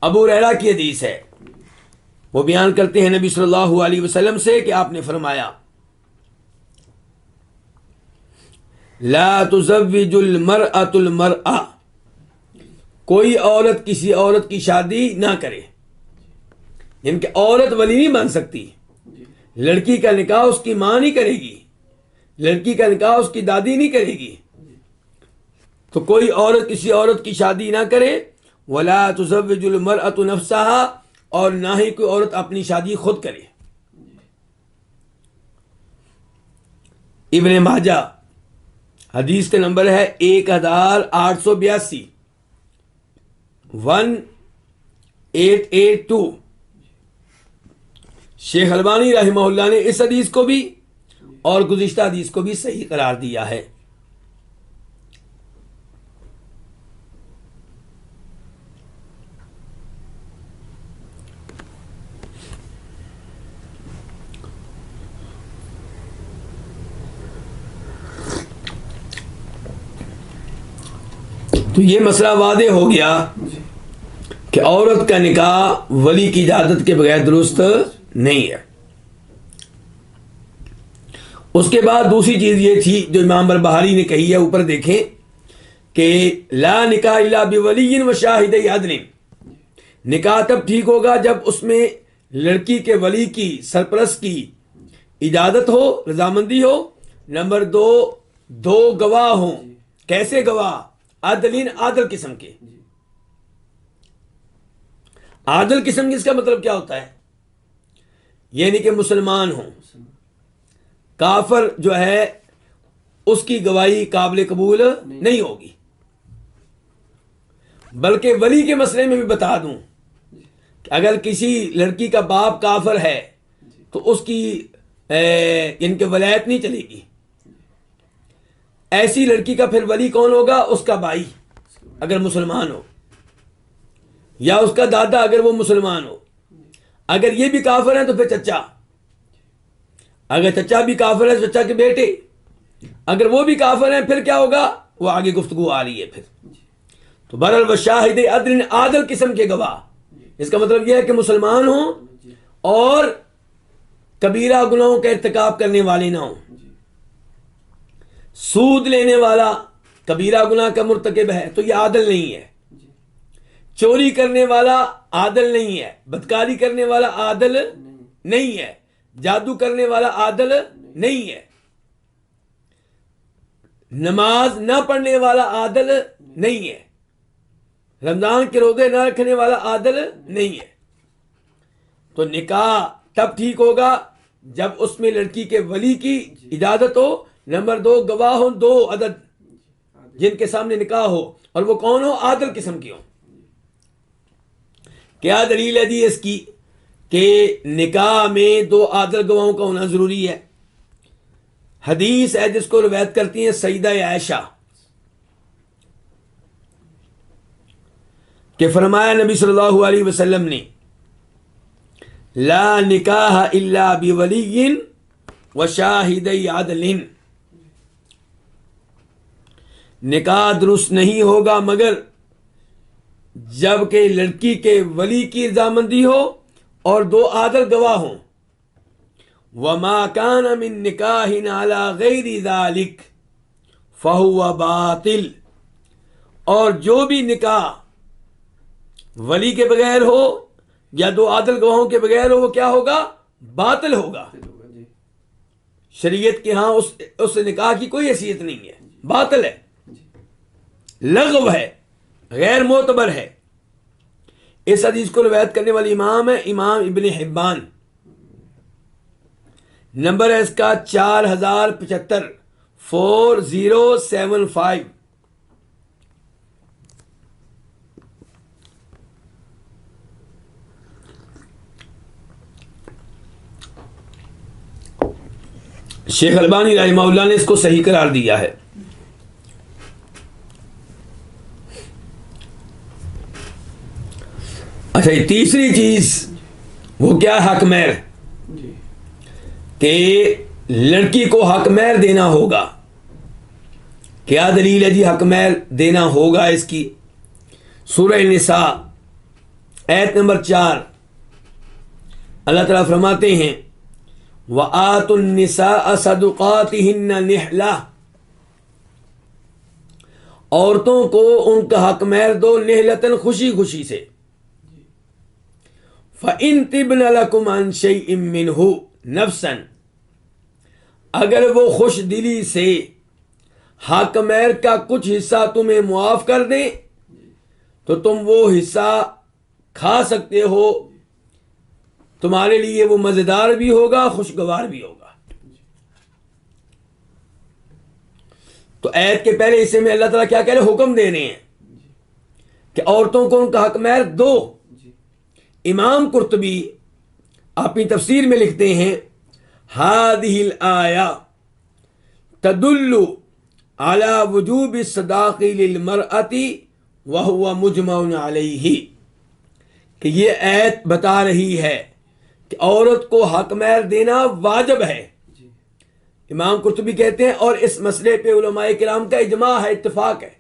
S2: ابو ہریرہ کی حدیث ہے، وہ بیان کرتے ہیں نبی صلی اللہ علیہ وسلم سے کہ آپ نے فرمایا لا تزوج المرأة المرأة، کوئی عورت کسی عورت کی شادی نہ کرے، یعنی کہ عورت ولی نہیں بن سکتی، لڑکی کا نکاح اس کی ماں نہیں کرے گی، لڑکی کا نکاح اس کی دادی نہیں کرے گی، تو کوئی عورت کسی عورت کی شادی نہ کرے، ولا تزوج المرأة نفسها، اور نہ ہی کوئی عورت اپنی شادی خود کرے۔ ابن ماجہ حدیث کا نمبر ہے 1882، 1882۔ شیخ البانی رحمہ اللہ نے اس حدیث کو بھی اور گزشتہ حدیث کو بھی صحیح قرار دیا ہے۔ تو یہ مسئلہ واضح ہو گیا کہ عورت کا نکاح ولی کی اجازت کے بغیر درست نہیں ہے۔ اس کے بعد دوسری چیز یہ تھی جو امام بربہاری نے کہی ہے، اوپر دیکھیں کہ لا نکاح الا بولی و شاہدی عدل، نکاح تب ٹھیک ہوگا جب اس میں لڑکی کے ولی کی، سرپرست کی اجازت ہو، رضامندی ہو، نمبر دو گواہ ہوں۔ کیسے گواہ؟ عادلین، عادل قسم کے۔ عادل قسم کی اس کا مطلب کیا ہوتا ہے؟ یعنی کہ مسلمان ہوں، کافر جو ہے اس کی گواہی قابل قبول نہیں ہوگی۔ بلکہ ولی کے مسئلے میں بھی بتا دوں کہ اگر کسی لڑکی کا باپ کافر ہے تو اس کی ان کے ولایت نہیں چلے گی۔ ایسی لڑکی کا پھر ولی کون ہوگا؟ اس کا بھائی اگر مسلمان ہو، یا اس کا دادا اگر وہ مسلمان ہو۔ اگر یہ بھی کافر ہیں تو پھر چچا، اگر چچا بھی کافر ہے تو چچا کے بیٹے، اگر وہ بھی کافر ہیں پھر کیا ہوگا؟ وہ آگے گفتگو آ رہی ہے پھر۔ تو بہرحال وشاہد عدل، عادل قسم کے گواہ، اس کا مطلب یہ ہے کہ مسلمان ہوں اور کبیرہ گناہوں کا ارتکاب کرنے والے نہ ہوں۔ سود لینے والا کبیرہ گناہ کا مرتکب ہے تو یہ عادل نہیں ہے۔ چوری کرنے والا عادل نہیں ہے، بدکاری کرنے والا عادل نہیں ہے، جادو کرنے والا عادل نہیں ہے، نماز نہ پڑھنے والا عادل نہیں ہے، رمضان کے روزے نہ رکھنے والا عادل نہیں ہے۔ تو نکاح تب ٹھیک ہوگا جب اس میں لڑکی کے ولی کی اجازت ہو، نمبر 2 گواہ ہوں، 2 عدد جن کے سامنے نکاح ہو، اور وہ کون ہو؟ عادل قسم کے ہوں۔ کیا دلیل ہے جی اس کی کہ نکاح میں 2 عادل گواہوں کا ہونا ضروری ہے؟ حدیث ہے جس کو روایت کرتی ہیں سیدہ عائشہ کہ فرمایا نبی صلی اللہ علیہ وسلم نے لا نکاح الا بولی و شاہدی عدل، نکاح درست نہیں ہوگا مگر جب کہ لڑکی کے ولی کی رضامندی ہو اور 2 عادل گواہ ہوں۔ وما كان من نکاح على غیر ذلك فهو باطل، اور جو بھی نکاح ولی کے بغیر ہو یا 2 عادل گواہوں کے بغیر ہو وہ کیا ہوگا؟ باطل ہوگا۔ شریعت کے ہاں اس نکاح کی کوئی حیثیت نہیں ہے، باطل ہے، لغو ہے، غیر معتبر ہے۔ اس حدیث کو روایت کرنے والی امام ہے امام ابن حبان، نمبر ہے اس کا 4075، 4075۔ شیخ البانی رحمہ اللہ نے اس کو صحیح قرار دیا ہے۔ اچھا تیسری چیز وہ کیا حق مہر کہ لڑکی کو حق مہر دینا ہوگا. کیا دلیل ہے جی حق مہر دینا ہوگا اس کی؟ سورہ نساء آیت نمبر 4 اللہ تعالیٰ فرماتے ہیں وَآتُوا النِّسَاءَ صَدُقَاتِهِنَّ نِحْلَةً، عورتوں کو ان کا حق مہر دو نہلتاً خوشی خوشی سے. فَإِن طِبْنَ لَكُمْ عَنْ شَيْءٍ مِّنْهُ نَفْسًا، اگر وہ خوش دلی سے حق مہر کا کچھ حصہ تمہیں معاف کر دیں تو تم وہ حصہ کھا سکتے ہو، تمہارے لیے وہ مزیدار بھی ہوگا خوشگوار بھی ہوگا. تو آیت کے پہلے حصے میں اللہ تعالیٰ کیا کہہ رہے؟ حکم دے رہے ہیں کہ عورتوں کو ان کا حق مہر دو. امام قرطبی اپنی تفسیر میں لکھتے ہیں هذه الآیہ تدل على وجوب الصداق للمرأة وهو مجمع علیہ، کہ یہ آیت بتا رہی ہے کہ عورت کو حق مہر دینا واجب ہے. امام قرطبی کہتے ہیں اور اس مسئلے پہ علماء کرام کا اجماع ہے، اتفاق ہے.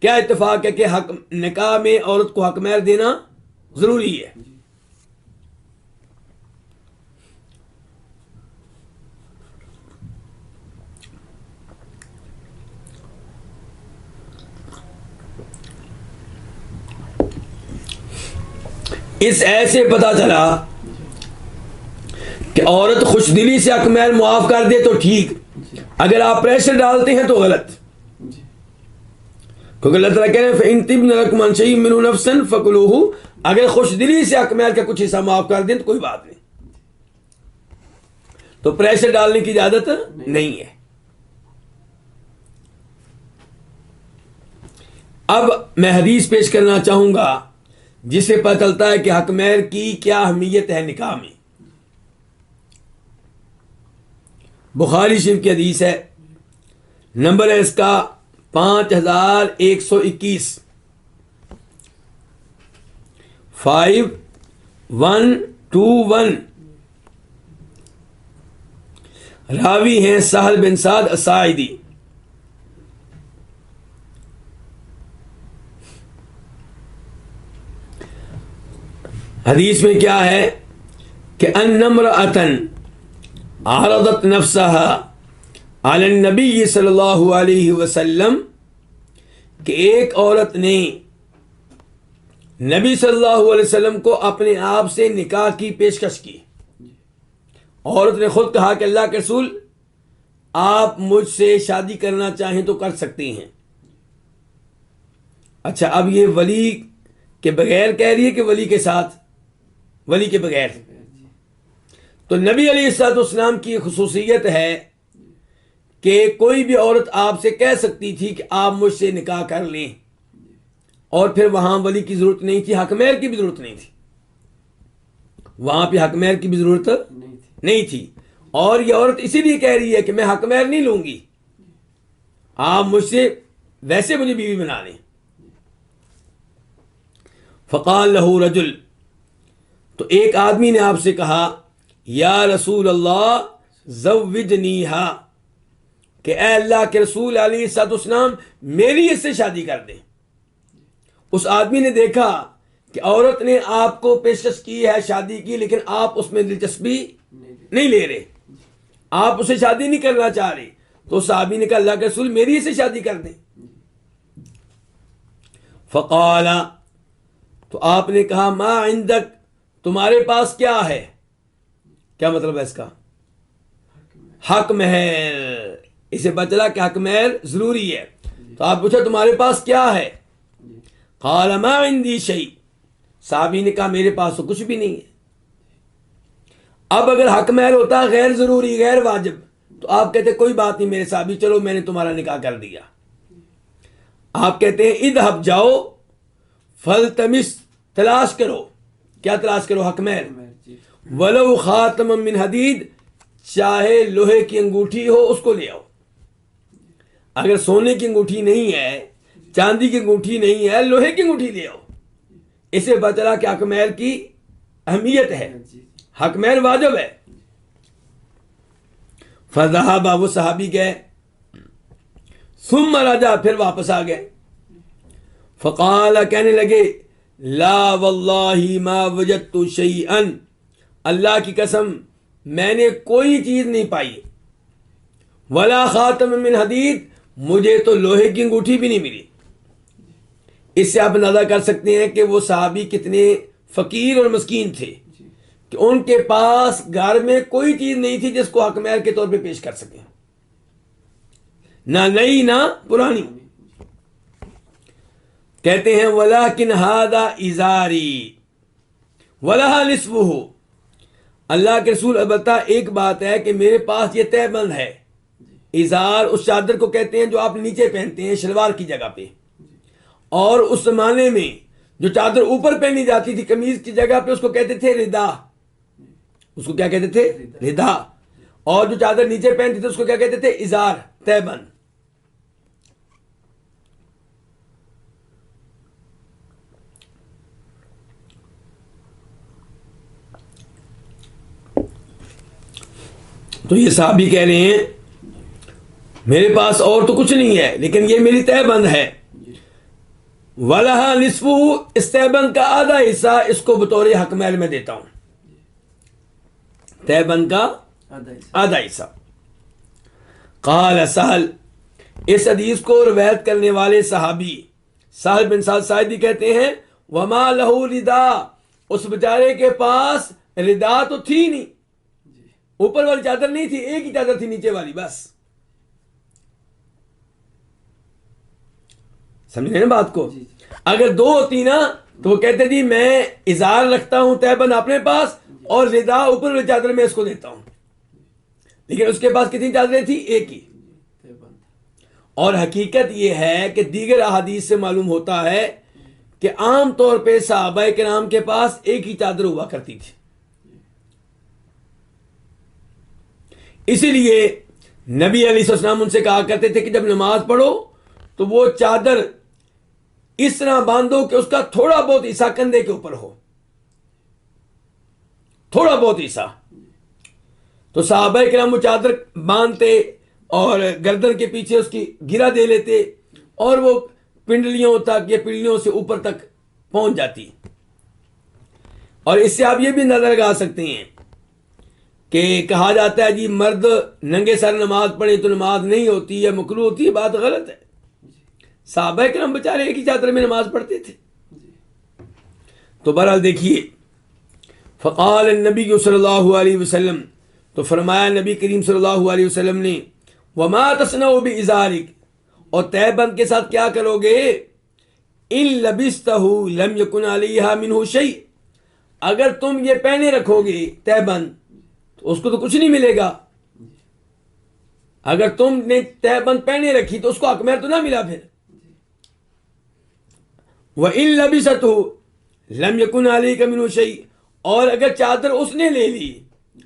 S2: کیا اتفاق ہے؟ کہ حق نکاح میں عورت کو حق مہر دینا ضروری ہے. اس ایسے پتہ چلا کہ عورت خوش دلی سے حق مہر معاف کر دے تو ٹھیک، اگر آپ پریشر ڈالتے ہیں تو غلط. کیونکہ اللہ تعالیٰ کہہ رہے ہیں فَإِن طِبْنَ لَكُمْ عَنْ شَيْءٍ مِّنْهُ نَفْسًا فَكُلُوهُ، اگر خوش دلی سے حق مہر کا کچھ حصہ معاف کر دیں تو کوئی بات نہیں، تو پریشر ڈالنے کی اجازت نہیں ہے. اب میں حدیث پیش کرنا چاہوں گا جس سے پتہ چلتا ہے کہ حق مہر کی کیا اہمیت ہے نکاح میں. بخاری شریف کی حدیث ہے، نمبر ہے اس کا 5121 5121. راوی ہیں سہل بن سعد الساعدی. حدیث میں کیا ہے کہ ان امرأۃ عرضت نفسها علی النبی صلی اللہ علیہ وسلم، کہ ایک عورت نے نبی صلی اللہ علیہ وسلم کو اپنے آپ سے نکاح کی پیشکش کی. عورت نے خود کہا کہ اللہ کے رسول آپ مجھ سے شادی کرنا چاہیں تو کر سکتی ہیں. اچھا اب یہ ولی کے بغیر کہہ رہی ہے کہ ولی کے ساتھ؟ ولی کے بغیر. تو نبی علیہ الصلوۃ والسلام کی خصوصیت ہے کہ کوئی بھی عورت آپ سے کہہ سکتی تھی کہ آپ مجھ سے نکاح کر لیں، اور پھر وہاں ولی کی ضرورت نہیں تھی، حق مہر کی بھی ضرورت نہیں تھی، وہاں پہ حق مہر کی بھی ضرورت نہیں تھی. اور یہ عورت اسی لیے کہہ رہی ہے کہ میں حق مہر نہیں لوں گی، آپ مجھ سے ویسے مجھے بیوی بنا لیں. فقال لہ رجل، تو ایک آدمی نے آپ سے کہا یا رسول اللہ زوجنیہا، کہ اے اللہ کے رسول علیہ الصلوۃ والسلام میری اس سے شادی کر دیں. اس آدمی نے دیکھا کہ عورت نے آپ کو پیشکش کی ہے شادی کی، لیکن آپ اس میں دلچسپی نہیں لے رہے، آپ اسے شادی نہیں کرنا چاہ رہے. تو اس آدمی نے کہا اللہ کے رسول میری اس سے شادی کر دیں. فقال، تو آپ نے کہا ما عندک، تمہارے پاس کیا ہے؟ کیا مطلب ہے اس کا؟ حق مہر. اسے پتہ چلا کہ حق مہر ضروری ہے. تو آپ پوچھا تمہارے پاس کیا ہے؟ قال ما عندی شیء، صحابی نے کہا میرے پاس تو کچھ بھی نہیں ہے. اب اگر حق مہر ہوتا غیر ضروری غیر واجب تو آپ کہتے کوئی بات نہیں میرے صحابی، چلو میں نے تمہارا نکاح کر دیا. آپ کہتے ہیں اذهب، جاؤ، فلتمس، تلاش کرو. کیا تلاش کرو؟ حق مہر. ولو خاتم من حدید، چاہے لوہے کی انگوٹھی ہو اس کو لے آؤ. اگر سونے کی انگوٹھی نہیں ہے، چاندی کی انگوٹھی نہیں ہے، لوہے کی انگوٹھی لے آؤ. اس سے پتہ چلا کہ حق محل کی اہمیت ہے، حق محل واجب ہے۔ فذهب، وہ صحابی گئے، ثم رجع، پھر واپس آ گئے، فقال، کہنے لگے، لا واللہ ما وجدت شیئا، اللہ کی قسم میں نے کوئی چیز نہیں پائی، ولا خاتم من حدید، مجھے تو لوہے کی انگوٹھی بھی نہیں ملی۔ اس سے آپ اندازہ کر سکتے ہیں کہ وہ صحابی کتنے فقیر اور مسکین تھے کہ ان کے پاس گھر میں کوئی چیز نہیں تھی جس کو حق مہر کے طور پہ پیش کر سکیں، نہ نئی نہ پرانی۔ کہتے ہیں وَلَكِنْ هَذَا إِزَارِي وَلَهَا نِصْفُهُ، اللہ کے رسول البتہ ایک بات ہے کہ میرے پاس یہ تہ بند ہے۔ ازار اس چادر کو کہتے ہیں جو آپ نیچے پہنتے ہیں شلوار کی جگہ پہ، اور اس زمانے میں جو چادر اوپر پہنی جاتی تھی قمیض کی جگہ پہ اس کو کہتے تھے ردا، اس کو کیا کہتے تھے؟ ردا۔ اور جو چادر نیچے پہنتے تھے اس کو کیا کہتے تھے؟ ازار، تہ بند۔ تو یہ صحابی کہہ رہے ہیں میرے پاس اور تو کچھ نہیں ہے لیکن یہ میری تہ بند ہے۔ وَلَهَا نِصْفُهُ، اس تہ بند کا آدھا حصہ اس کو بطور حق مہر میں دیتا ہوں، تہ بند کا آدھا حصہ۔ قال سہل، اس حدیث کو روایت کرنے والے صحابی سہل بن سعد ساعدی کہتے ہیں وَمَا لَهُ رِدَا، اس بیچارے کے پاس ردا تو تھی نہیں، اوپر والی چادر نہیں تھی، ایک ہی چادر تھی نیچے والی بس۔ سمجھ رہے نا بات کو؟ اگر دو ہوتی نا تو وہ کہتے جی میں ازار رکھتا ہوں تہ بند اپنے پاس اور ردا اوپر والی چادر میں اس کو دیتا ہوں، لیکن اس کے پاس کتنی چادریں تھی؟ ایک ہی۔ اور حقیقت یہ ہے کہ دیگر احادیث سے معلوم ہوتا ہے کہ عام طور پہ صحابہ کرام کے پاس ایک ہی چادر ہوا کرتی تھی، اسی لیے نبی علیہ السلام ان سے کہا کرتے تھے کہ جب نماز پڑھو تو وہ چادر اس طرح باندھو کہ اس کا تھوڑا بہت حصہ کندھے کے اوپر ہو، تھوڑا بہت حصہ۔ تو صحابہ کرام وہ چادر باندھتے اور گردن کے پیچھے اس کی گرہ دے لیتے اور وہ پنڈلیوں تک یا پنڈلیوں سے اوپر تک پہنچ جاتی۔ اور اس سے آپ یہ بھی اندازہ لگا سکتے ہیں کہ کہا جاتا ہے جی مرد ننگے سر نماز پڑھے تو نماز نہیں ہوتی یا مکروہ ہوتی ہے، بات غلط ہے۔ صحابہ کرام بیچارے ایک ہی چادر میں نماز پڑھتے تھے۔ تو بہرحال دیکھیے، فقال النبی صلی اللہ علیہ وسلم، تو فرمایا نبی کریم صلی اللہ علیہ وسلم نے وما تصنع بازارک، اور تہ بند کے ساتھ کیا کرو گے؟ ان لبستہ لم یکن علیہا منہ شیء، اگر تم یہ پہنے رکھو گے تہ بند تو اس کو تو کچھ نہیں ملے گا۔ اگر تم نے تہ بند پہنے رکھی تو اس کو حق مہر تو نہ ملا پھر۔ وَإِن لَبِسَتْهُ لَمْ يَكُنْ عَلَيْكَ مِنْهُ شَيْءٌ، اور اگر چادر اس نے لے لی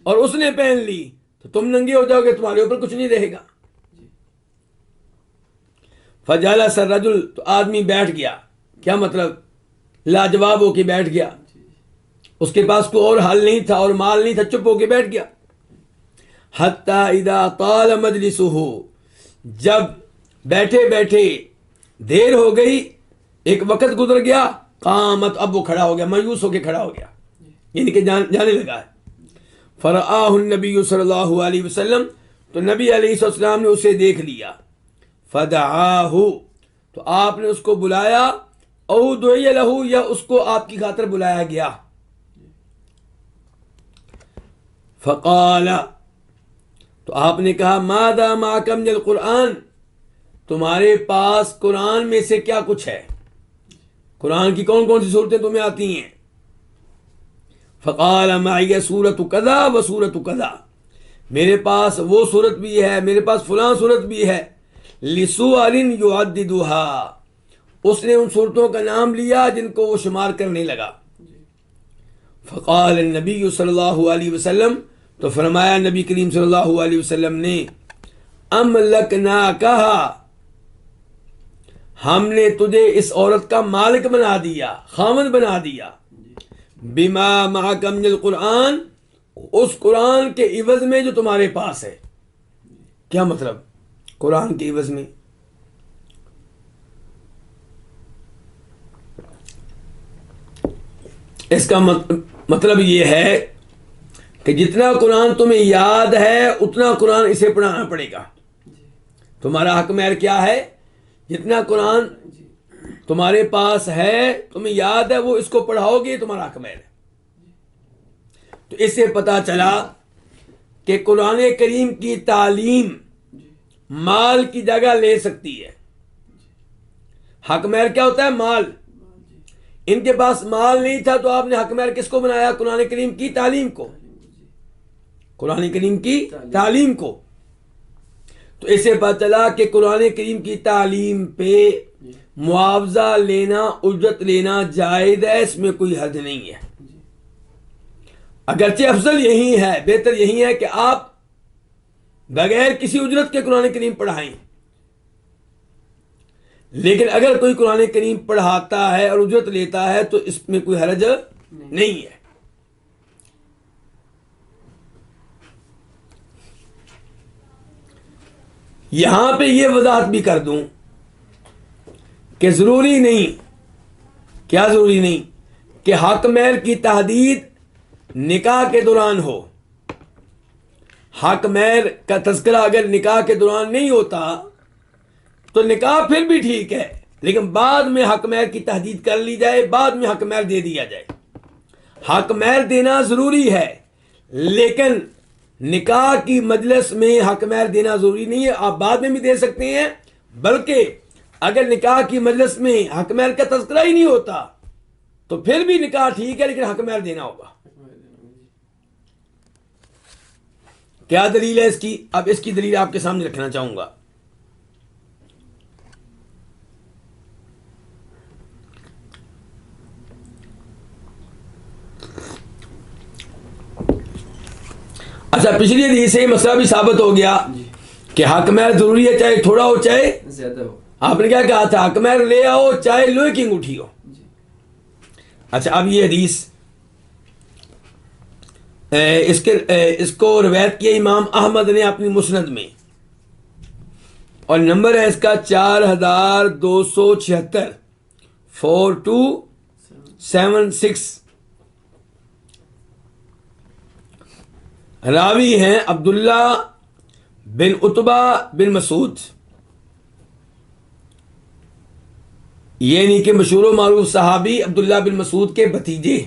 S2: اور اس نے پہن لی تو تم ننگے ہو جاؤ گے، تمہارے اوپر کچھ نہیں رہے گا۔ فَجَلَسَ الرَّجُلُ، تو آدمی بیٹھ گیا، کیا مطلب؟ لاجواب ہو کے بیٹھ گیا، اس کے پاس کوئی اور حل نہیں تھا اور مال نہیں تھا، چپ ہو کے بیٹھ گیا۔ حَتَّى إِذَا طَالَ مَجْلِسُهُ، جب بیٹھے بیٹھے دیر ہو گئی، ایک وقت گزر گیا، قامت، اب وہ کھڑا ہو گیا، مایوس ہو کے کھڑا ہو گیا، یعنی کہ جانے لگا ہے۔ فرآہ النبی صلی اللہ علیہ وسلم، تو نبی علیہ السلام نے اسے دیکھ لیا، فدعاہ، تو آپ نے اس کو بلایا، او دعی لہ، یا اس کو آپ کی خاطر بلایا گیا۔ فقال، تو آپ نے کہا ماذا معک من القرآن، تمہارے پاس قرآن میں سے کیا کچھ ہے؟ قرآن کی کون کون سی صورتیں تمہیں آتی ہیں؟ فقال معی سورۃ کذا و سورۃ کذا، میرے پاس وہ صورت بھی ہے، میرے پاس فلاں صورت بھی ہے۔ لسؤال یعددها، اس نے ان صورتوں کا نام لیا جن کو وہ شمار کرنے لگا۔ فقال النبی صلی اللہ علیہ وسلم، تو فرمایا نبی کریم صلی اللہ علیہ وسلم نے، املکناکہا، ہم نے تجھے اس عورت کا مالک بنا دیا، خاوند بنا دیا، بما معک من القرآن، اس قرآن کے عوض میں جو تمہارے پاس ہے۔ کیا مطلب قرآن کے عوض میں؟ اس کا مطلب یہ ہے کہ جتنا قرآن تمہیں یاد ہے اتنا قرآن اسے پڑھانا پڑے گا۔ تمہارا حق مہر کیا ہے؟ جتنا قرآن تمہارے پاس ہے، تمہیں یاد ہے، وہ اس کو پڑھاؤ گے، تمہارا حق مہر ہے۔ تو اس سے پتہ چلا کہ قرآن کریم کی تعلیم مال کی جگہ لے سکتی ہے۔ حق مہر کیا ہوتا ہے؟ مال۔ ان کے پاس مال نہیں تھا تو آپ نے حق مہر کس کو بنایا؟ قرآن کریم کی تعلیم کو، قرآن کریم کی تعلیم کو۔ تو اس سے پتہ چلا کہ قرآن کریم کی تعلیم پہ معاوضہ لینا، اجرت لینا جائز ہے، اس میں کوئی حد نہیں ہے۔ اگرچہ افضل یہی ہے، بہتر یہی ہے کہ آپ بغیر کسی اجرت کے قرآن کریم پڑھائیں، لیکن اگر کوئی قرآن کریم پڑھاتا ہے اور اجرت لیتا ہے تو اس میں کوئی حرج نہیں ہے۔ یہاں پہ یہ وضاحت بھی کر دوں کہ ضروری نہیں، کیا ضروری نہیں کہ حق مہر کی تحدید نکاح کے دوران ہو۔ حق مہر کا تذکرہ اگر نکاح کے دوران نہیں ہوتا تو نکاح پھر بھی ٹھیک ہے، لیکن بعد میں حق مہر کی تحدید کر لی جائے، بعد میں حق مہر دے دیا جائے۔ حق مہر دینا ضروری ہے، لیکن نکاح کی مجلس میں حق مہر دینا ضروری نہیں ہے، آپ بعد میں بھی دے سکتے ہیں، بلکہ اگر نکاح کی مجلس میں حق مہر کا تذکرہ ہی نہیں ہوتا تو پھر بھی نکاح ٹھیک ہے، لیکن حق مہر دینا ہوگا۔ کیا دلیل ہے اس کی؟ اب اس کی دلیل آپ کے سامنے رکھنا چاہوں گا۔ اچھا، پچھلی حدیث سے یہ مسئلہ بھی ثابت ہو گیا کہ حق مہر ضروری ہے، چاہے تھوڑا ہو چاہے
S3: زیادہ ہو۔
S2: آپ نے کیا کہا تھا؟ حق مہر لے آؤ چاہے لوہے کی انگوٹھی ہو۔ اچھا، اب یہ حدیث اس کو روایت کیا امام احمد نے اپنی مسند میں، اور نمبر ہے اس کا 4276، 4276۔ راوی ہیں عبداللہ بن عتبہ بن مسعود، یعنی کہ مشہور و معروف صحابی عبداللہ بن مسعود کے بھتیجے۔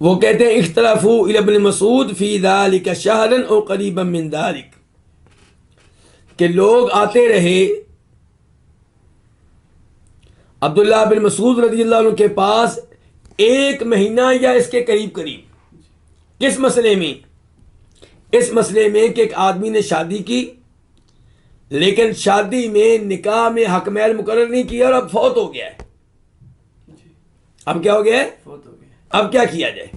S2: وہ کہتے ہیں اختلافو الی ابن مسعود فی ذالک شہرا او قریبا من ذالک، کہ لوگ آتے رہے عبداللہ بن مسعود رضی اللہ عنہ کے پاس 1 مہینہ یا اس کے قریب قریب۔ کس مسئلے میں؟ اس مسئلے میں کہ ایک آدمی نے شادی کی، لیکن شادی میں نکاح میں حق مہر مقرر نہیں کیا اور اب فوت ہو گیا ہے۔ اب کیا ہو گیا ہے؟
S3: فوت ہو گیا۔
S2: اب کیا کیا جائے؟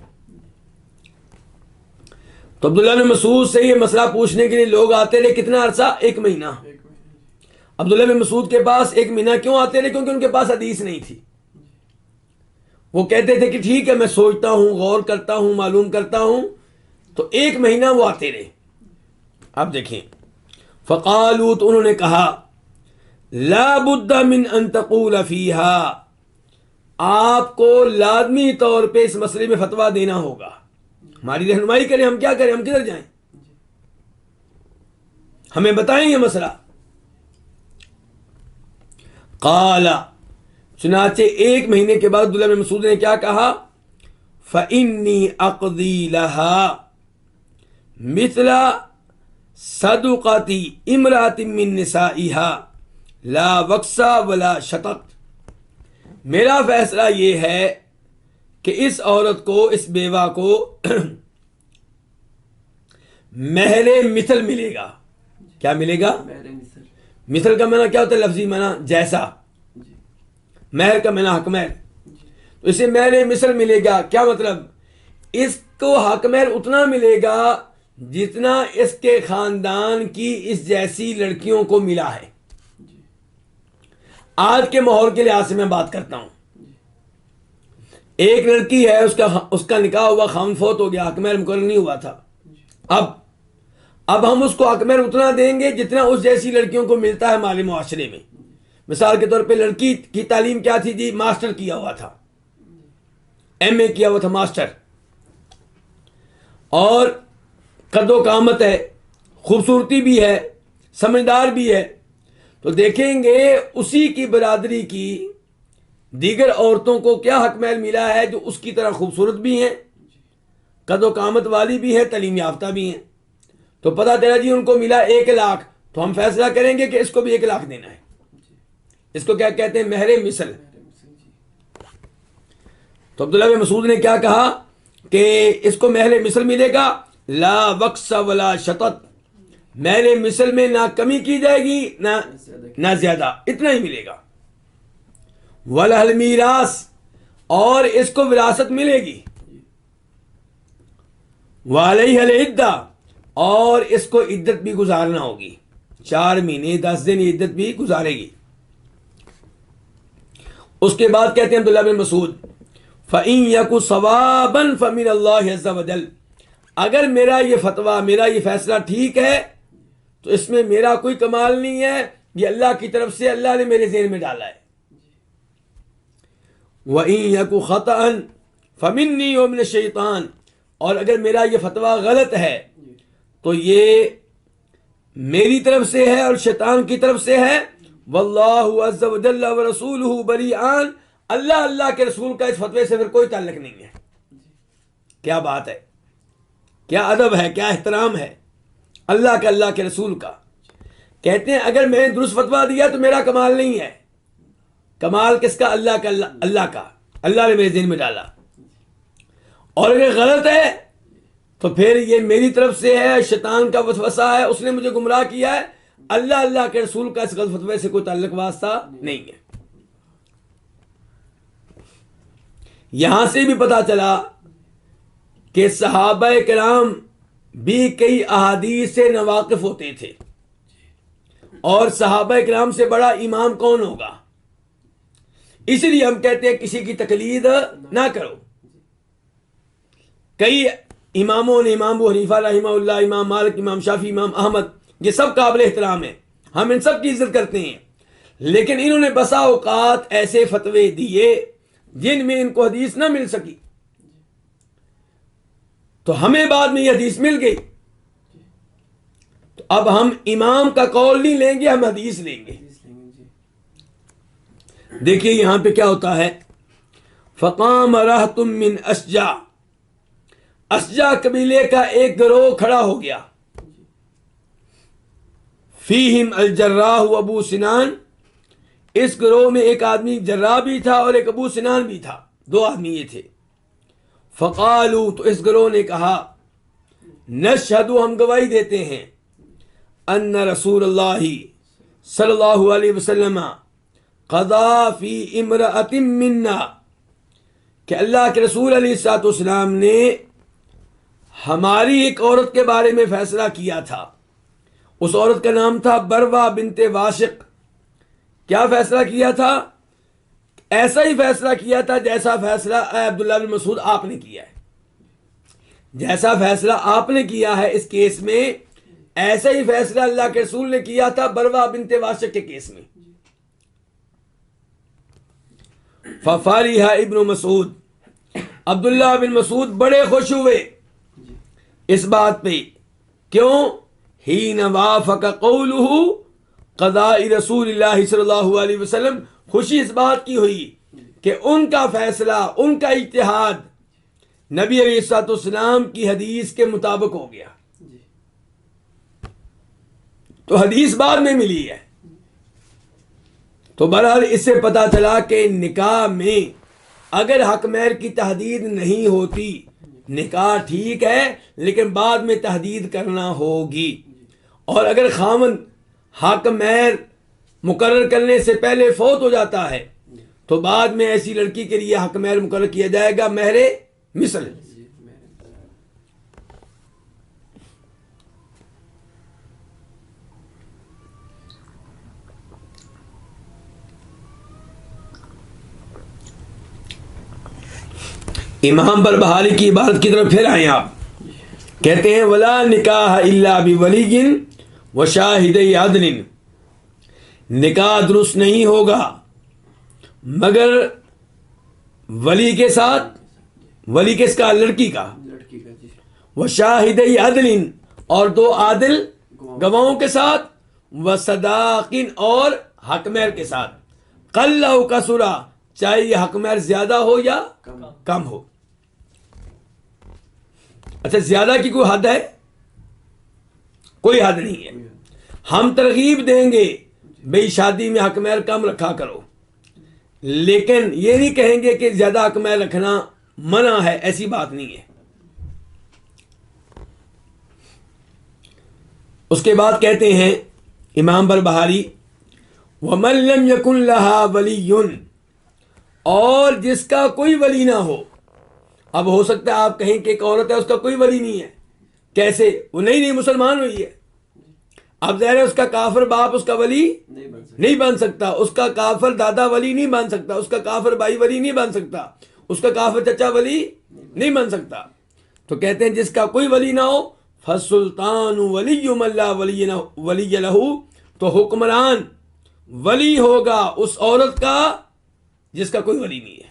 S2: تو عبداللہ بن مسعود سے یہ مسئلہ پوچھنے کے لیے لوگ آتے رہے۔ کتنا عرصہ؟ 1 مہینہ۔ عبداللہ بن مسعود کے پاس 1 مہینہ کیوں آتے رہے؟ کیونکہ ان کے پاس حدیث نہیں تھی۔ وہ کہتے تھے کہ ٹھیک ہے، میں سوچتا ہوں، غور کرتا ہوں، معلوم کرتا ہوں، تو 1 مہینہ وہ آتے رہے۔ اب دیکھیں، فقالوا، تو انہوں نے کہا، لا بد من ان تقول فیہا، آپ کو لازمی طور پہ اس مسئلے میں فتویٰ دینا ہوگا، ہماری رہنمائی کریں، ہم کیا کریں، ہم کدھر جائیں، ہمیں بتائیں یہ مسئلہ۔ قال، چنانچہ 1 مہینے کے بعد عبداللہ بن مسعود نے کیا کہا؟ فَإِنِّي أَقْضِي لَهَا مِثْلَ صَدُقَةِ امْرَأَةٍ مِّن نِّسَائِهَا لَا وَقْصَ وَلَا شَطَطْ، میرا فیصلہ یہ ہے کہ اس عورت کو، اس بیوہ کو مہر مثل ملے گا۔ کیا ملے گا؟ مثل کا معنی کیا ہوتا ہے؟ لفظی معنی جیسا، مہر کا معنی حق مہر، تو اسے مہر مثل ملے گا۔ کیا مطلب؟ اس کو حق مہر اتنا ملے گا جتنا اس کے خاندان کی اس جیسی لڑکیوں کو ملا ہے۔ آج کے ماحول کے لحاظ سے میں بات کرتا ہوں. ایک لڑکی ہے، اس کا نکاح ہوا، خاوند فوت ہو گیا، حق مہر مقرر نہیں ہوا تھا. اب ہم اس کو حق مہر اتنا دیں گے جتنا اس جیسی لڑکیوں کو ملتا ہے مالی معاشرے میں. مثال کے طور پہ لڑکی کی تعلیم کیا تھی جی؟ ماسٹر کیا ہوا تھا، ایم اے کیا ہوا تھا، ماسٹر، اور قد و قامت ہے، خوبصورتی بھی ہے، سمجھدار بھی ہے. تو دیکھیں گے اسی کی برادری کی دیگر عورتوں کو کیا حق مہر ملا ہے جو اس کی طرح خوبصورت بھی ہیں، قد و قامت والی بھی ہے، تعلیم یافتہ بھی ہیں. تو پتہ چلا جی ان کو ملا 1,00,000، تو ہم فیصلہ کریں گے کہ اس کو بھی 1,00,000 دینا ہے. اس کو کیا کہتے ہیں؟ مہر مثل. تو عبداللہ بن مسعود نے کیا کہا کہ اس کو مہر مثل ملے گا، لا وقص ولا شطط، مہر مثل میں نہ کمی کی جائے گی نہ زیادہ، اتنا ہی ملے گا. ولہ المیراث، اور اس کو وراثت ملے گی. وعلیہ العدہ، اور اس کو عدت بھی گزارنا ہوگی، 4 مہینے 10 دن یہ عدت بھی گزارے گی. اس کے بعد کہتے ہیں عبداللہ بن مسعود، فَإِن يَكُ صَوَابًا فَمِنَ اللَّهِ عَزَّ وَجَلَّ، اگر میرا یہ فتویٰ، میرا یہ فیصلہ ٹھیک ہے تو اس میں میرا کوئی کمال نہیں ہے، یہ اللہ کی طرف سے اللہ نے میرے ذہن میں ڈالا ہے. وَإِن يَكُ خَطَأً فَمِنِّي وَمِنَ الشَّيْطَانِ، اور اگر میرا یہ فتویٰ غلط ہے تو یہ میری طرف سے ہے اور شیطان کی طرف سے ہے. واللہ عز وجل ورسولہ بریئان، اللہ کے رسول کا اس فتوے سے پھر کوئی تعلق نہیں ہے. کیا بات ہے، کیا ادب ہے، کیا احترام ہے اللہ کے رسول کا. کہتے ہیں اگر میں نے درست فتویٰ دیا تو میرا کمال نہیں ہے، کمال کس کا؟ اللہ کا، اللہ نے میرے ذہن میں ڈالا. اور اگر غلط ہے تو پھر یہ میری طرف سے ہے، شیطان کا وسوسہ ہے، اس نے مجھے گمراہ کیا ہے. اللہ کے رسول کا اس غلط فتوے سے کوئی تعلق واسطہ نہیں ہے. یہاں سے بھی پتا چلا کہ صحابہ کرام بھی کئی احادیث سے ناواقف ہوتے تھے، اور صحابہ کرام سے بڑا امام کون ہوگا؟ اس لیے ہم کہتے ہیں کسی کی تقلید نہ کرو. کئی اماموں نے، امام ابو حنیفہ رحمہ اللہ، امام مالک، امام شافعی، امام احمد، یہ سب قابل احترام ہیں، ہم ان سب کی عزت کرتے ہیں. لیکن انہوں نے بسا اوقات ایسے فتوے دیے جن میں ان کو حدیث نہ مل سکی، تو ہمیں بعد میں یہ حدیث مل گئی. تو اب ہم امام کا قول نہیں لیں گے، ہم حدیث لیں گے. دیکھیے یہاں پہ کیا ہوتا ہے، فقام رہتم من اشجع، اشجع قبیلے کا ایک گروہ کھڑا ہو گیا. فیہم الجراح و ابو سنان، اس گروہ میں ایک آدمی جراح بھی تھا اور ایک ابو سنان بھی تھا، 2 آدمی یہ تھے. فقالو، تو اس گروہ نے کہا، نشہد، ہم گواہی دیتے ہیں، ان رسول اللہ صلی اللہ علیہ وسلم قضا فی امرأۃ منا، کہ اللہ کے رسول علیہ الصلوۃ والسلام نے ہماری ایک عورت کے بارے میں فیصلہ کیا تھا. اس عورت کا نام تھا بروہ بنت واشق. کیا فیصلہ کیا تھا؟ ایسا ہی فیصلہ کیا تھا جیسا فیصلہ اے عبداللہ بن مسعود آپ نے کیا ہے. جیسا فیصلہ آپ نے کیا ہے اس کیس میں، ایسا ہی فیصلہ اللہ کے رسول نے کیا تھا بروہ بنت واشق کے کیس میں. ففرح ابن مسعود، عبداللہ بن مسعود بڑے خوش ہوئے اس بات پہ. کیوں؟ حین وافق قولہ قضاء رسول اللہ صلی اللہ علیہ وسلم، خوشی اس بات کی ہوئی کہ ان کا فیصلہ، ان کا اجتہاد نبی علیہ الصلوۃ والسلام کی حدیث کے مطابق ہو گیا. تو حدیث بعد میں ملی ہے. تو بہرحال اس سے پتا چلا کہ نکاح میں اگر حق مہر کی تحدید نہیں ہوتی، نکاح ٹھیک ہے لیکن بعد میں تحدید کرنا ہوگی. اور اگر خاوند حق مہر مقرر کرنے سے پہلے فوت ہو جاتا ہے تو بعد میں ایسی لڑکی کے لیے حق مہر مقرر کیا جائے گا مہر مثل. امام بربہاری کی عبارت کی طرف پھر آئیں آپ. کہتے ہیں ولا نکاح الا بولی و شاہد عدل، نکاح درست نہیں ہوگا مگر ولی کے ساتھ. ولی کس کا؟ لڑکی کا. وہ شاہد عدل، اور دو عادل گواہوں کے ساتھ. وہ صداقین، اور حق مہر کے ساتھ. قل او کثرا، چاہے یہ حق مہر زیادہ ہو یا کم ہو. اچھا، زیادہ کی کوئی حد ہے؟ کوئی حد نہیں ہے. ہم ترغیب دیں گے بھئی شادی میں حق مہر کم رکھا کرو، لیکن یہ نہیں کہیں گے کہ زیادہ حق مہر رکھنا منع ہے، ایسی بات نہیں ہے. اس کے بعد کہتے ہیں امام بربہاری وَمَن لَّمْ يَكُن لَّهَا وَلِيٌّ، اور جس کا کوئی ولی نہ ہو. اب ہو سکتا ہے آپ کہیں کہ ایک عورت ہے اس کا کوئی ولی نہیں ہے. کیسے؟ وہ نئی مسلمان ہوئی ہے. اب ظاہر ہے اس کا کافر باپ اس کا ولی نہیں بن سکتا، اس کا کافر دادا ولی نہیں بن سکتا، اس کا کافر بھائی ولی نہیں بن سکتا، اس کا کافر چچا ولی نہیں بن سکتا. تو کہتے ہیں جس کا کوئی ولی نہ ہو فالسلطان ولی من لا ولی لہ، تو حکمران ولی ہوگا اس عورت کا جس کا کوئی ولی نہیں ہے.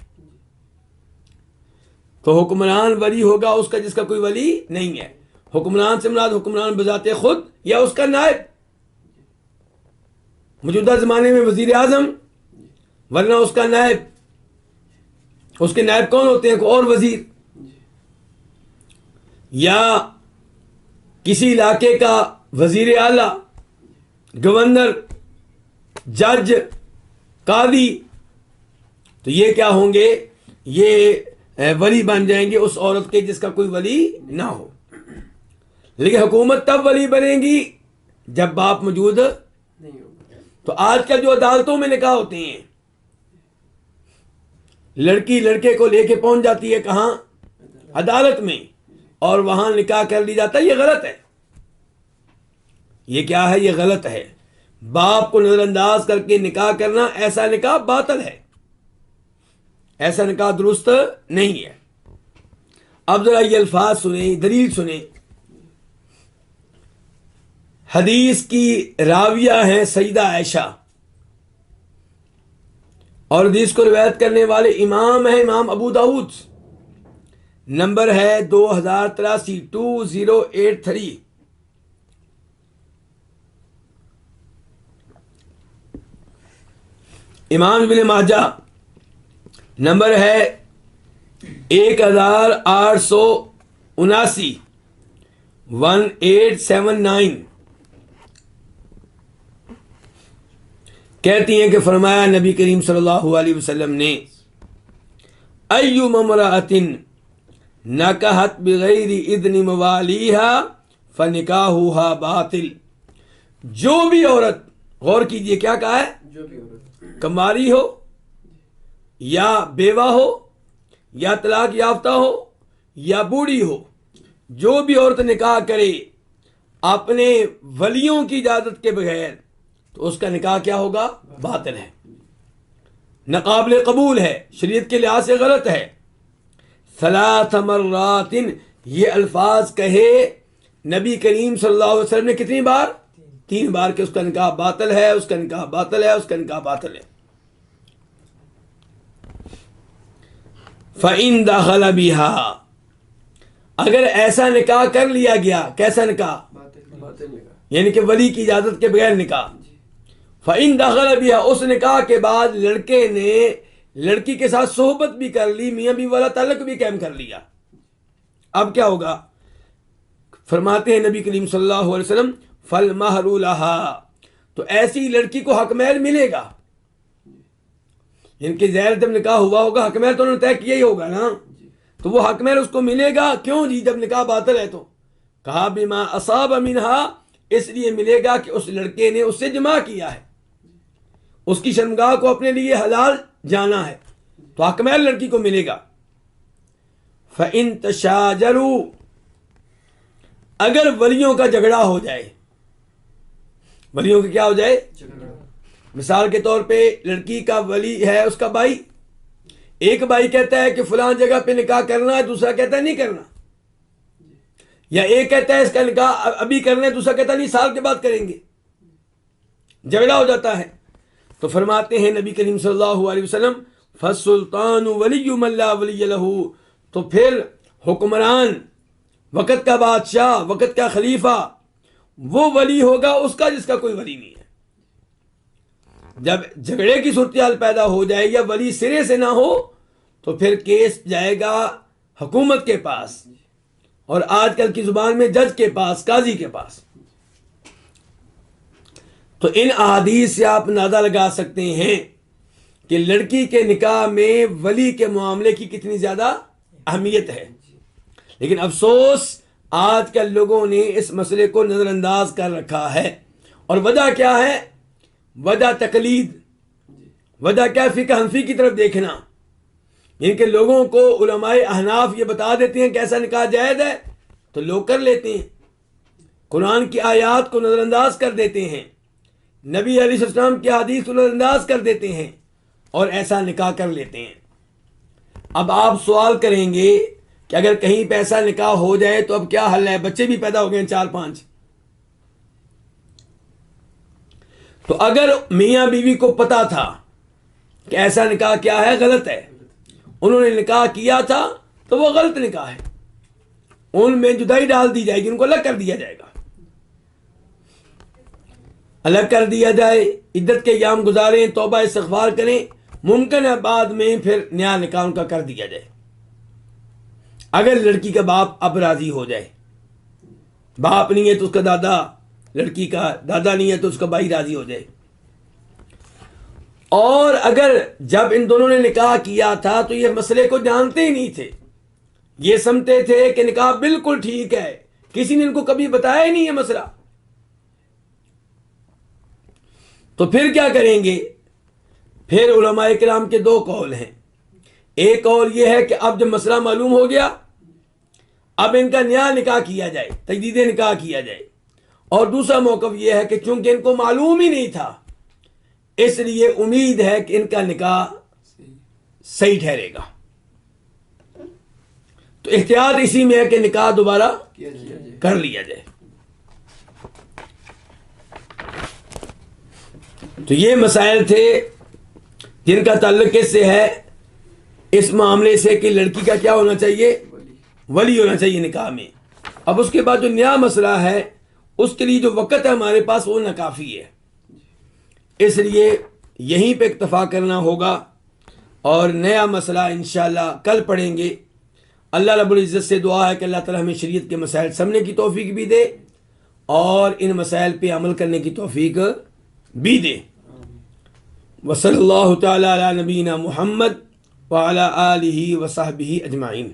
S2: تو حکمران ولی ہوگا اس کا جس کا کوئی ولی نہیں ہے. حکمران سے مراد حکمران بذات خود یا اس کا نائب. موجودہ زمانے میں وزیر اعظم، ورنہ اس کا نائب. اس کے نائب کون ہوتے ہیں؟ کوئی اور وزیر، یا کسی علاقے کا وزیر اعلیٰ، گورنر، جج، قاضی. تو یہ کیا ہوں گے؟ یہ ولی بن جائیں گے اس عورت کے جس کا کوئی ولی نہ ہو. لیکن حکومت تب ولی بنے گی جب باپ موجود نہیں ہوگا. تو آج کل جو عدالتوں میں نکاح ہوتے ہیں، لڑکی لڑکے کو لے کے پہنچ جاتی ہے کہاں؟ عدالت میں، اور وہاں نکاح کر لی جاتا ہے. یہ غلط ہے. یہ کیا ہے؟ یہ غلط ہے. باپ کو نظر انداز کر کے نکاح کرنا، ایسا نکاح باطل ہے، ایسا نکاح درست نہیں ہے. اب ذرا یہ الفاظ سنیں، دلیل سنیں. حدیث کی راویہ ہیں سیدہ عائشہ، اور حدیث کو روایت کرنے والے امام ہیں امام ابو داؤد. نمبر ہے 2083 2083. امام ابن ماجہ نمبر ہے 1879 1879. کہتی ہیں کہ فرمایا نبی کریم صلی اللہ علیہ وسلم نے ایُّم امرأۃ نکحت بغیر اذن موالیہا فنکاحها باطل. جو بھی عورت، غور کیجئے کیا کہا ہے، جو بھی عورت کماری ہو یا بیوہ ہو یا طلاق یافتہ ہو یا بوڑھی ہو، جو بھی عورت نکاح کرے اپنے ولیوں کی اجازت کے بغیر، تو اس کا نکاح کیا ہوگا؟ باطل ہے، ناقابل قبول ہے، شریعت کے لحاظ سے غلط ہے. ثلاث مرات، یہ الفاظ کہے نبی کریم صلی اللہ علیہ وسلم نے کتنی بار؟ 3 بار کہ اس کا نکاح باطل ہے، اس کا نکاح باطل ہے، اس کا نکاح باطل ہے. فَإِن دَخَلَ بِهَا، اگر ایسا نکاح کر لیا گیا، کیسا نکاح؟ باطل نکاح، یعنی کہ ولی کی اجازت کے بغیر نکاح. فَإِن دَخَلَ بِهَا، اس نکاح کے بعد لڑکے نے لڑکی کے ساتھ صحبت بھی کر لی، میاں بیوی والا تعلق بھی قائم کر لیا، اب کیا ہوگا؟ فرماتے ہیں نبی کریم صلی اللہ علیہ وسلم فَالْمَهْرُ لَهَا، تو ایسی لڑکی کو حق مہر ملے گا. ان کے ظاہر جب نکاح ہوا ہوگا حق مہر تو انہوں نے طے کیا ہی ہوگا نا، تو وہ حق مہر اس کو ملے گا. کیوں جی؟ جب نکاح باطل ہے تو کہا بما اصاب منہا، اس لیے ملے گا کہ اس لڑکے نے اس سے جماع کیا ہے، اس کی شرمگاہ کو اپنے لیے حلال جانا ہے، تو حق مہر لڑکی کو ملے گا. فَإِن تَشَاجَرُوا، اگر ولیوں کا جھگڑا ہو جائے، ولیوں کا کیا ہو جائے؟ مثال کے طور پہ لڑکی کا ولی ہے اس کا بھائی، ایک بھائی کہتا ہے کہ فلاں جگہ پہ نکاح کرنا ہے، دوسرا کہتا ہے نہیں کرنا، یا ایک کہتا ہے اس کا نکاح ابھی کرنا ہے، دوسرا کہتا ہے نہیں سال کے بعد کریں گے، جھگڑا ہو جاتا ہے. تو فرماتے ہیں نبی کریم صلی اللہ علیہ وسلم فالسلطان ولی من لا ولی لہ، تو پھر حکمران، وقت کا بادشاہ، وقت کا خلیفہ وہ ولی ہوگا اس کا جس کا کوئی ولی نہیں ہے. جب جھگڑے کی صورتحال پیدا ہو جائے یا ولی سرے سے نہ ہو تو پھر کیس جائے گا حکومت کے پاس، اور آج کل کی زبان میں جج کے پاس، قاضی کے پاس. تو ان احادیث سے آپ اندازہ لگا سکتے ہیں کہ لڑکی کے نکاح میں ولی کے معاملے کی کتنی زیادہ اہمیت ہے. لیکن افسوس آج کل لوگوں نے اس مسئلے کو نظر انداز کر رکھا ہے. اور وجہ کیا ہے؟ وجہ تقلید، وجہ کیا؟ فقہ حنفی کی طرف دیکھنا. ان کے لوگوں کو علماء احناف یہ بتا دیتے ہیں کہ ایسا نکاح جائز ہے تو لوگ کر لیتے ہیں، قرآن کی آیات کو نظر انداز کر دیتے ہیں، نبی علیہ السلام کی حدیث کو نظر انداز کر دیتے ہیں اور ایسا نکاح کر لیتے ہیں. اب آپ سوال کریں گے کہ اگر کہیں پہ ایسا نکاح ہو جائے تو اب کیا حل ہے؟ بچے بھی پیدا ہو گئے 4-5. تو اگر میاں بیوی کو پتا تھا کہ ایسا نکاح کیا ہے، غلط ہے، انہوں نے نکاح کیا تھا تو وہ غلط نکاح ہے، ان میں جدائی ڈال دی جائے گی، ان کو الگ کر دیا جائے گا، الگ کر دیا جائے، عدت کے ایام گزاریں، توبہ استغفار کریں، ممکن ہے بعد میں پھر نیا نکاح ان کا کر دیا جائے. اگر لڑکی کا باپ اب راضی ہو جائے، باپ نہیں ہے تو اس کا دادا، لڑکی کا دادا نہیں ہے تو اس کا بھائی راضی ہو جائے. اور اگر جب ان دونوں نے نکاح کیا تھا تو یہ مسئلے کو جانتے ہی نہیں تھے، یہ سمجھتے تھے کہ نکاح بالکل ٹھیک ہے، کسی نے ان کو کبھی بتایا ہی نہیں ہے مسئلہ، تو پھر کیا کریں گے؟ پھر علماء کرام کے 2 قول ہیں. ایک قول یہ ہے کہ اب جب مسئلہ معلوم ہو گیا اب ان کا نیا نکاح کیا جائے، تجدید نکاح کیا جائے. اور دوسرا موقف یہ ہے کہ چونکہ ان کو معلوم ہی نہیں تھا اس لیے امید ہے کہ ان کا نکاح صحیح ٹھہرے گا، تو احتیاط اسی میں ہے کہ نکاح دوبارہ کر لیا جائے. تو یہ مسائل تھے جن کا تعلق اس سے ہے، اس معاملے سے کہ لڑکی کا کیا ہونا چاہیے؟ ولی ہونا چاہیے نکاح میں. اب اس کے بعد جو نیا مسئلہ ہے اس کے لیے جو وقت ہے ہمارے پاس وہ ناکافی ہے، اس لیے یہیں پہ اکتفا کرنا ہوگا اور نیا مسئلہ انشاءاللہ کل پڑھیں گے. اللہ رب العزت سے دعا ہے کہ اللہ تعالی ہمیں شریعت کے مسائل سمجھنے کی توفیق بھی دے اور ان مسائل پہ عمل کرنے کی توفیق بھی دے. وصلی اللہ تعالی علی نبینا محمد وعلی آلہ وصحبہ اجمعین.